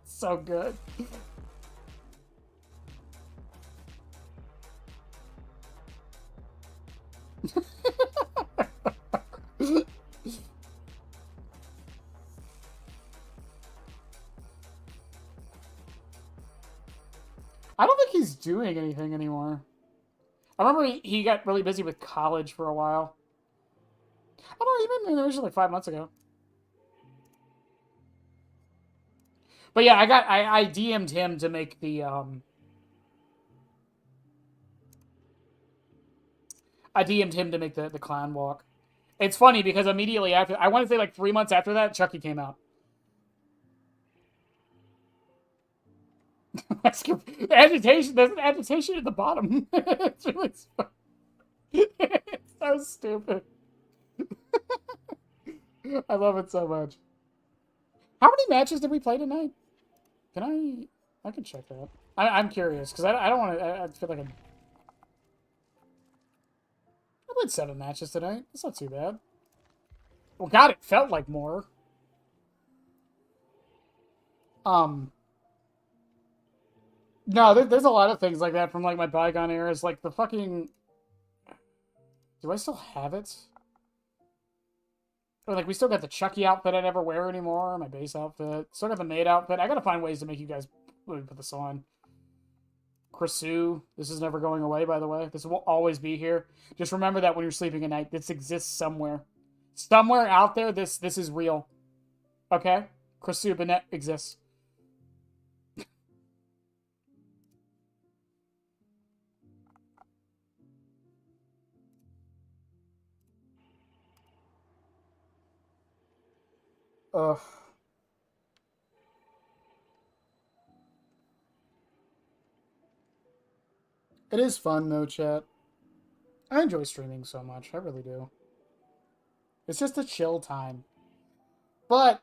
So good. I don't think he's doing anything anymore. I remember he got really busy with college for a while. I don't know, even originally like 5 months ago. But yeah, I DM'd him to make the I DM'd him to make the clown walk. It's funny because immediately after, I want to say like 3 months after that, Chucky came out. Agitation. There's an agitation at the bottom. It's really it's so stupid. I love it so much. How many matches did we play tonight? Can I can check that. I'm curious because I don't want to. I feel like I played 7 matches tonight. That's not too bad. Well, God, it felt like more. No, there's a lot of things like that from like my bygone eras. Like the fucking. Do I still have it? Or like we still got the Chucky outfit I never wear anymore. My base outfit. Still got the maid outfit. I gotta find ways to make you guys. Let me put this on. Krisu. This is never going away, by the way. This will always be here. Just remember that when you're sleeping at night, this exists somewhere. Somewhere out there, this is real. Okay? Krisu Bennett exists. Ugh. It is fun, though, chat. I enjoy streaming so much. I really do. It's just a chill time. But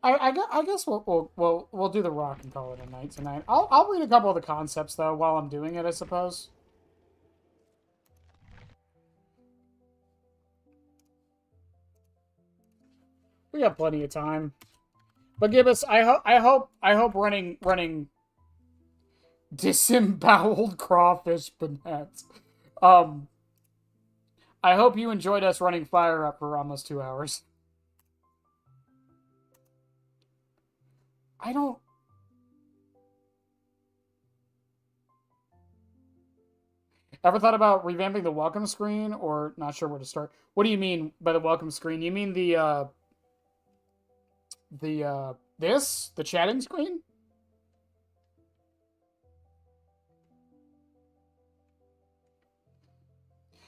I guess we'll do the rock and call it a night tonight. I'll read a couple of the concepts though while I'm doing it, I suppose. We got plenty of time. But Gibbous, I hope running disemboweled crawfish bonnets. Um, I hope you enjoyed us running fire up for almost 2 hours. I don't. Ever thought about revamping the welcome screen, or not sure where to start? What do you mean by the welcome screen? You mean the chatting screen?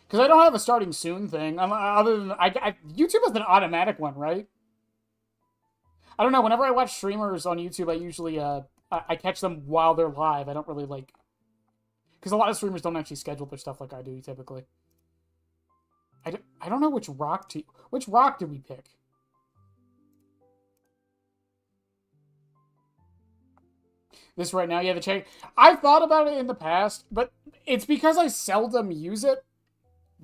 Because I don't have a starting soon thing. Other than YouTube has an automatic one, right? I don't know. Whenever I watch streamers on YouTube, I usually I catch them while they're live. I don't really like, because a lot of streamers don't actually schedule their stuff like I do typically. I don't know which rock did we pick? This right now, yeah, the check. I've thought about it in the past, but it's because I seldom use it.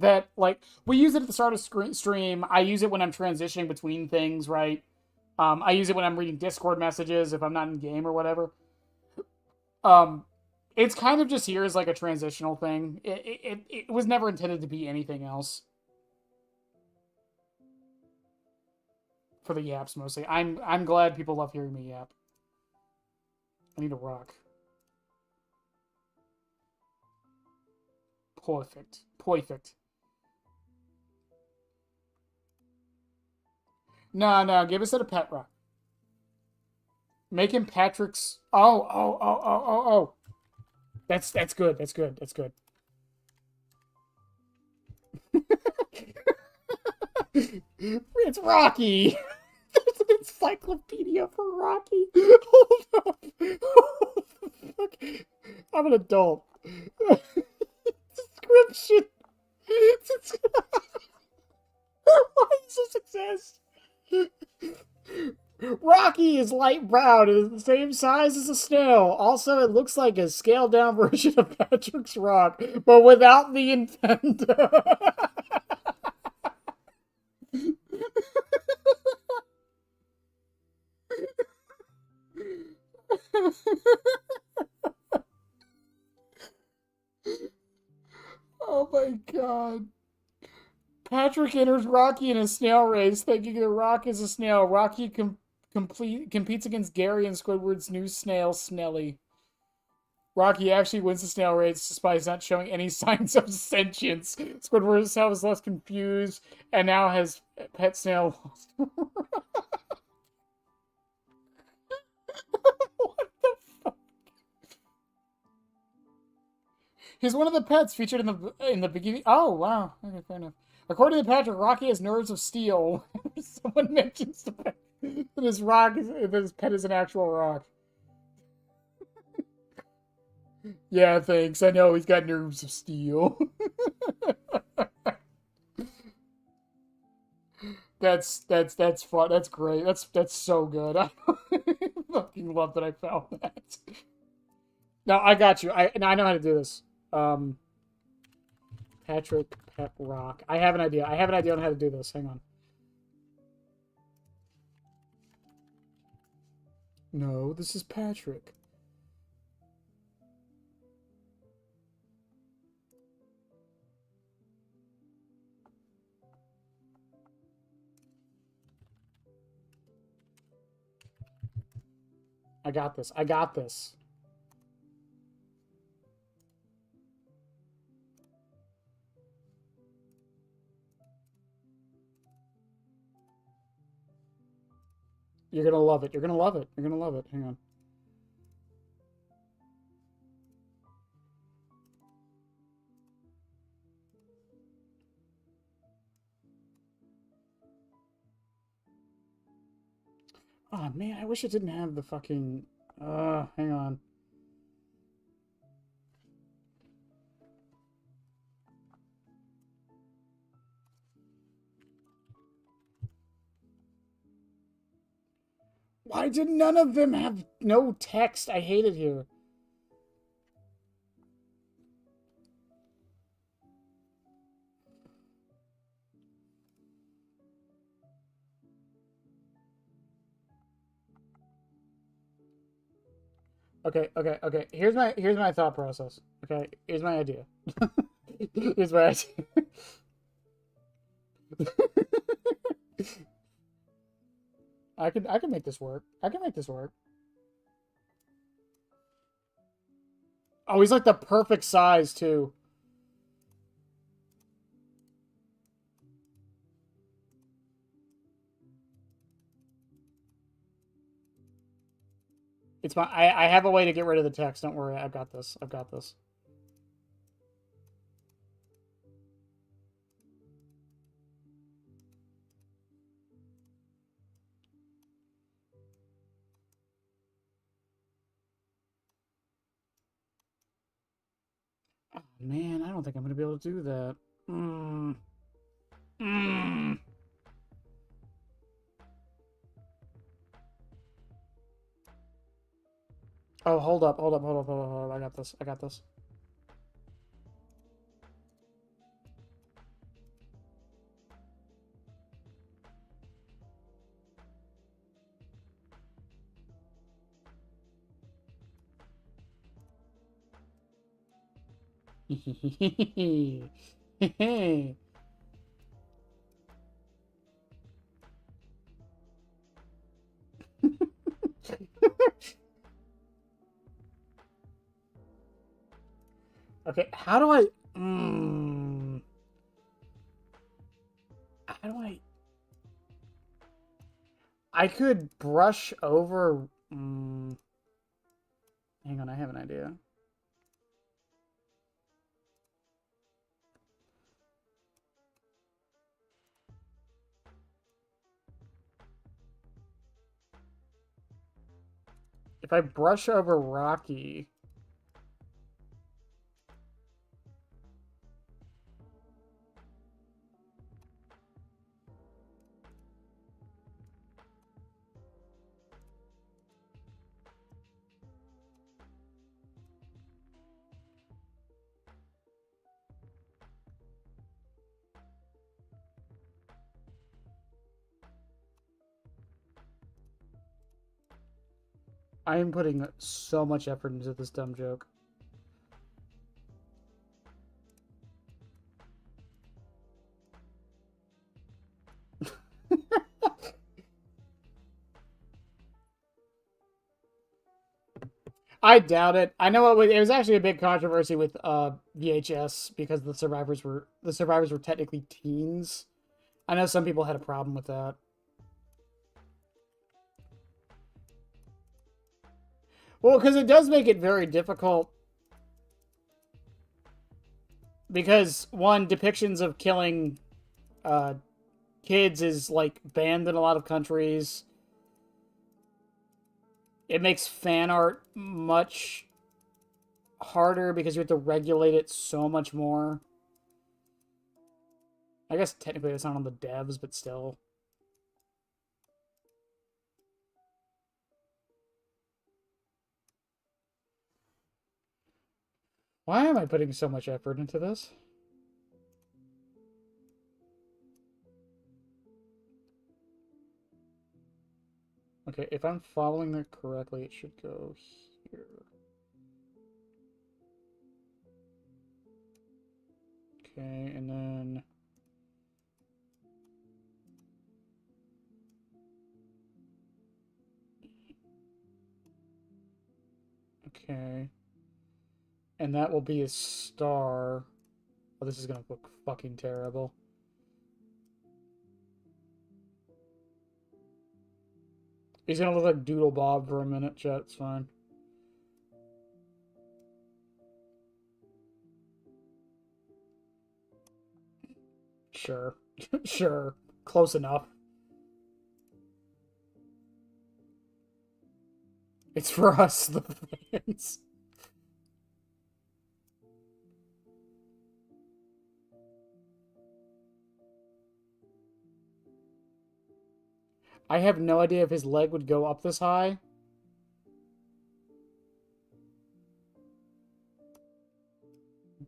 That, like, we use it at the start of stream. I use it when I'm transitioning between things, right? I use it when I'm reading Discord messages if I'm not in game or whatever. Um, it's kind of just here as like a transitional thing. It was never intended to be anything else. For the yaps mostly. I'm glad people love hearing me yap. I need a rock. Perfect. Perfect. No, give us a pet rock. Make him Patrick's. Oh. That's good. That's good. That's good. It's Rocky. There's an encyclopedia for Rocky. Hold up. Fuck. I'm an adult. Description. Why does this exist? Rocky is light brown and is the same size as a snail. Also, it looks like a scaled down version of Patrick's Rock, but without the Nintendo. Oh my god. Patrick enters Rocky in a snail race, thinking the Rock is a snail. Rocky competes against Gary and Squidward's new snail, Snelly. Rocky actually wins the snail race despite not showing any signs of sentience. Squidward himself is less confused and now has pet snail. What the fuck? He's one of the pets featured in the beginning. Oh wow, okay, fair enough. According to Patrick, Rocky has nerves of steel. Someone mentions the pet, that his pet is an actual rock. Yeah, thanks. I know he's got nerves of steel. That's fun. That's great. That's so good. I fucking love that I found that. No, I got you. I know how to do this. Um, Patrick Pet Rock. I have an idea. I have an idea on how to do this. Hang on. No, this is Patrick. I got this. I got this. You're gonna love it. You're gonna love it. You're gonna love it. Hang on. Oh man, I wish it didn't have the fucking. Hang on. Why did none of them have no text? I hate it here. Okay. Here's my thought process. Okay, here's my idea. Here's my idea. I can make this work. I can make this work. Oh, he's like the perfect size too. It's my I have a way to get rid of the text. Don't worry, I've got this. I've got this. Oh, man, I don't think I'm gonna be able to do that. Mm. Mm. Oh, hold up. I got this. I got this. Okay, how do I? Mm, how do I? I could brush over. Hang on, I have an idea. If I brush over Rocky, I am putting so much effort into this dumb joke. I doubt it. I know it was actually a big controversy with VHS because the survivors were technically teens. I know some people had a problem with that. Well, because it does make it very difficult. Because one, depictions of killing uh, kids is like banned in a lot of countries. It makes fan art much harder because you have to regulate it so much more. I guess technically it's not on the devs, but still. Why am I putting so much effort into this? Okay, if I'm following that correctly, it should go here. Okay, and then... Okay. And that will be a star. Oh, this is gonna look fucking terrible. He's gonna look like Doodle Bob for a minute, chat. It's fine. Sure. Sure. Close enough. It's for us, the fans. I have no idea if his leg would go up this high.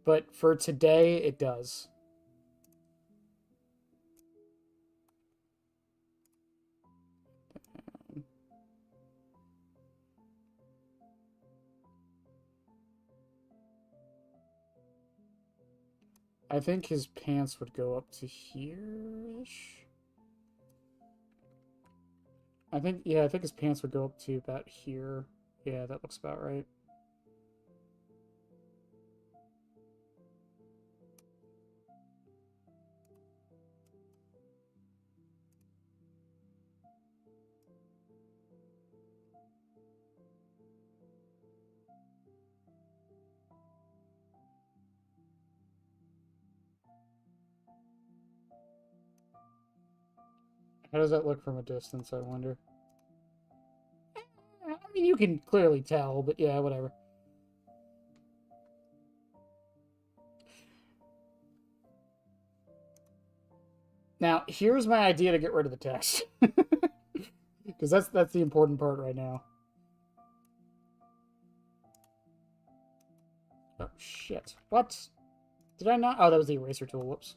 But for today, it does. I think his pants would go up to here-ish. I think his pants would go up to about here. Yeah, that looks about right. How does that look from a distance, I wonder? I mean, you can clearly tell, but yeah, whatever. Now, here's my idea to get rid of the text. Because that's the important part right now. Oh, shit. What? Did I not? Oh, that was the eraser tool. Whoops.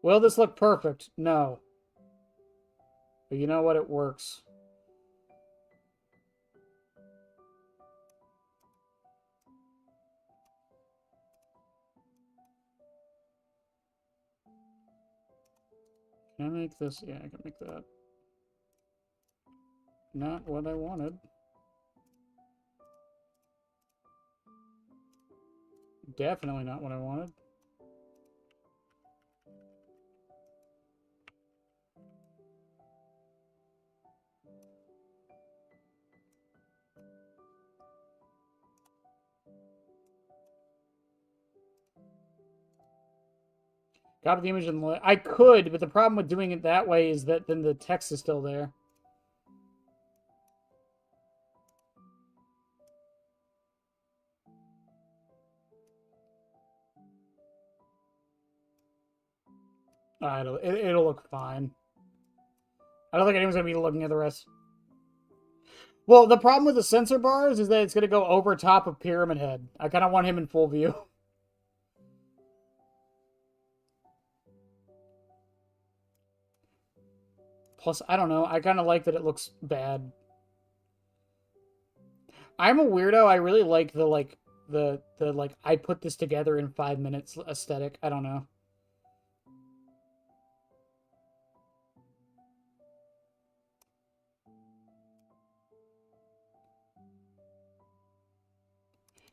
Will this look perfect? No. But you know what? It works. Can I make this? Yeah, I can make that. Not what I wanted. Definitely not what I wanted. Copy the image and I could, but the problem with doing it that way is that then the text is still there. It'll look fine. I don't think anyone's gonna be looking at the rest. Well, the problem with the sensor bars is that it's gonna go over top of Pyramid Head. I kind of want him in full view. Plus, I don't know. I kind of like that it looks bad. I'm a weirdo. I really like the like I put this together in 5 minutes aesthetic. I don't know.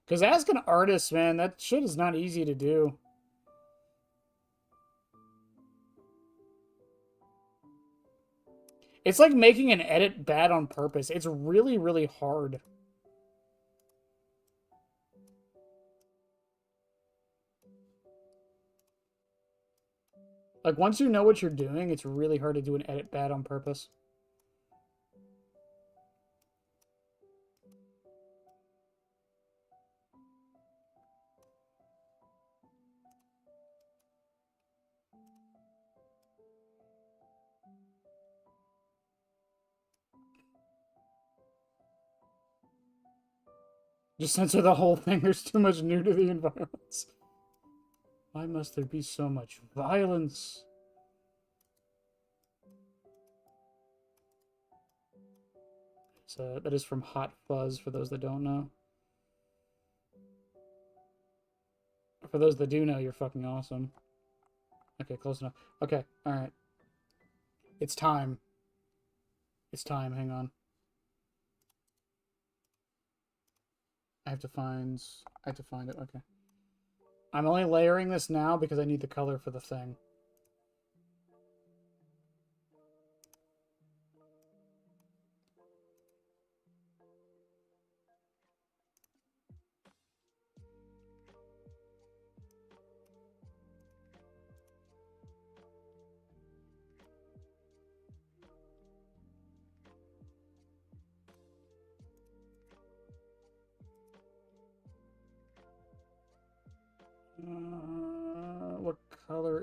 Because as an artist, man, that shit is not easy to do. It's like making an edit bad on purpose. It's really, really hard. Like, once you know what you're doing, it's really hard to do an edit bad on purpose. Just censor the whole thing. There's too much nudity and violence. Why must there be so much violence? So that is from Hot Fuzz, for those that don't know. For those that do know, you're fucking awesome. Okay, close enough. Okay, alright. It's time. It's time, hang on. I have to find it, okay. I'm only layering this now because I need the color for the thing.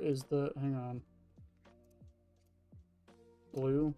is the... Hang on. Blue.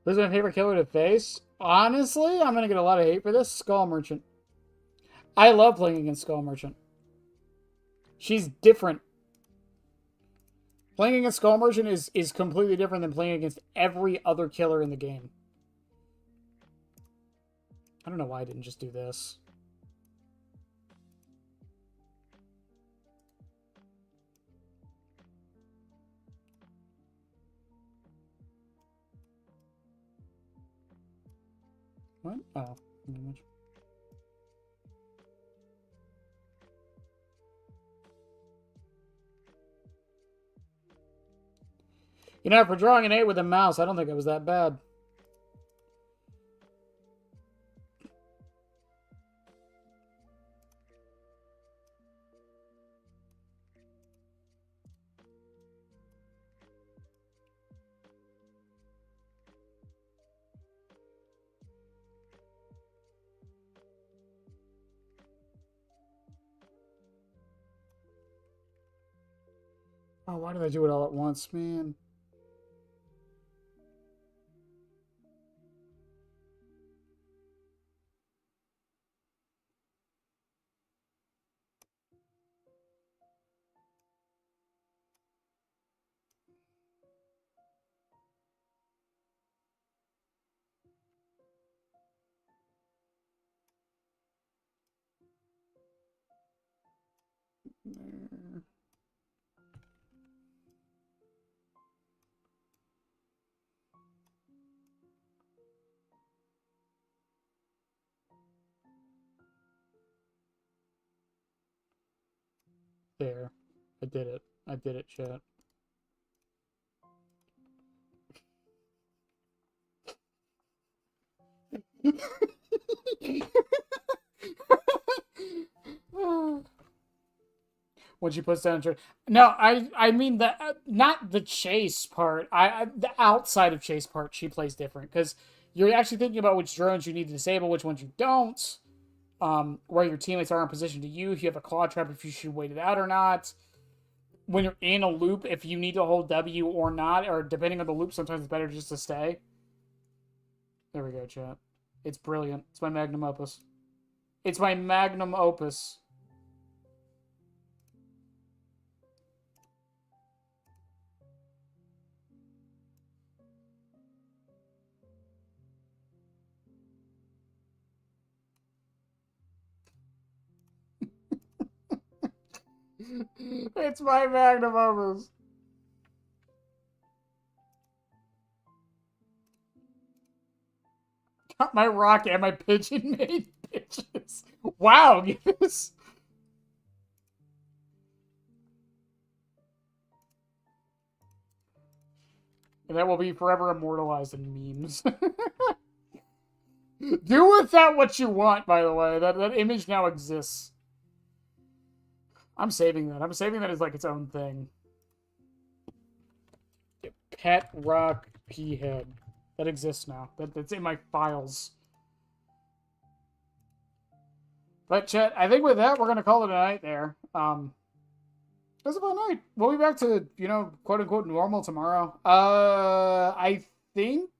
Who's my favorite killer to face? Honestly, I'm gonna get a lot of hate for this. Skull Merchant. I love playing against Skull Merchant. She's different. Playing against Skull Merchant is completely different than playing against every other killer in the game. I don't know why I didn't just do this. What? Oh, image. You know, for drawing an 8 with a mouse, I don't think it was that bad. Oh, why did I do it all at once, man? There. I did it. I did it, chat. When she puts down no, I mean the not the chase part. The outside of chase part she plays different because you're actually thinking about which drones you need to disable, which ones you don't. Where your teammates are in position to you, if you have a claw trap, if you should wait it out or not. When you're in a loop, if you need to hold W or not, or depending on the loop, sometimes it's better just to stay. There we go, chat. It's brilliant. It's my magnum opus. It's my magnum opus. It's my magnum opus. Got my rock and my pigeon made bitches. Wow, Gibbs. And that will be forever immortalized in memes. Do with that what you want, by the way. That image now exists. I'm saving that. I'm saving that as like its own thing. Pet rock p head. That exists now. That's in my files. But chat, I think with that we're gonna call it a night there. It was a fun night. We'll be back to, you know, quote unquote normal tomorrow. I think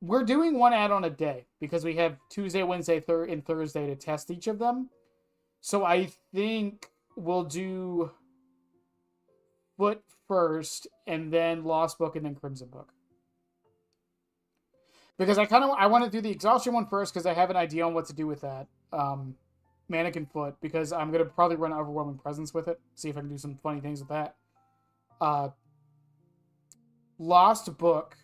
we're doing one add-on a day because we have Tuesday, Wednesday, and Thursday to test each of them. So I think we'll do Foot first, and then Lost Book, and then Crimson Book. Because I want to do the Exhaustion one first because I have an idea on what to do with that. Mannequin Foot, because I'm going to probably run Overwhelming Presence with it. See if I can do some funny things with that. Lost Book.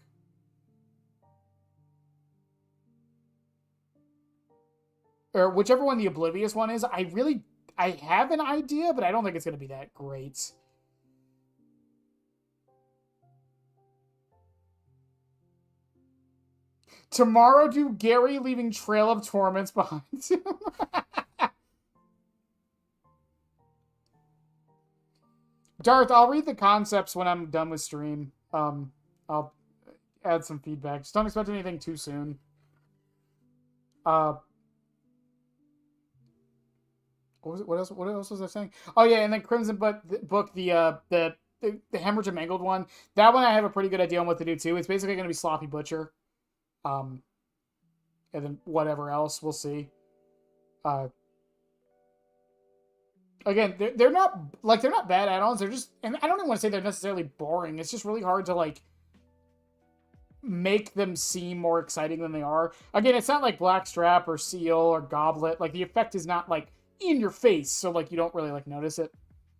Or whichever one the Oblivious one is. I have an idea, but I don't think it's going to be that great. Tomorrow, do Gary leaving Trail of Torments behind him. Darth, I'll read the concepts when I'm done with stream. I'll add some feedback. Just don't expect anything too soon. What was it? What else was I saying? Oh yeah, and then Crimson Book, the Hemorrhage of Mangled one. That one I have a pretty good idea on what to do too. It's basically going to be Sloppy Butcher. And then whatever else, we'll see. Again, they're not bad add-ons. They're just, and I don't even want to say they're necessarily boring. It's just really hard to like make them seem more exciting than they are. Again, it's not like Blackstrap or Seal or Goblet. Like the effect is not like in your face, so like you don't really like notice it.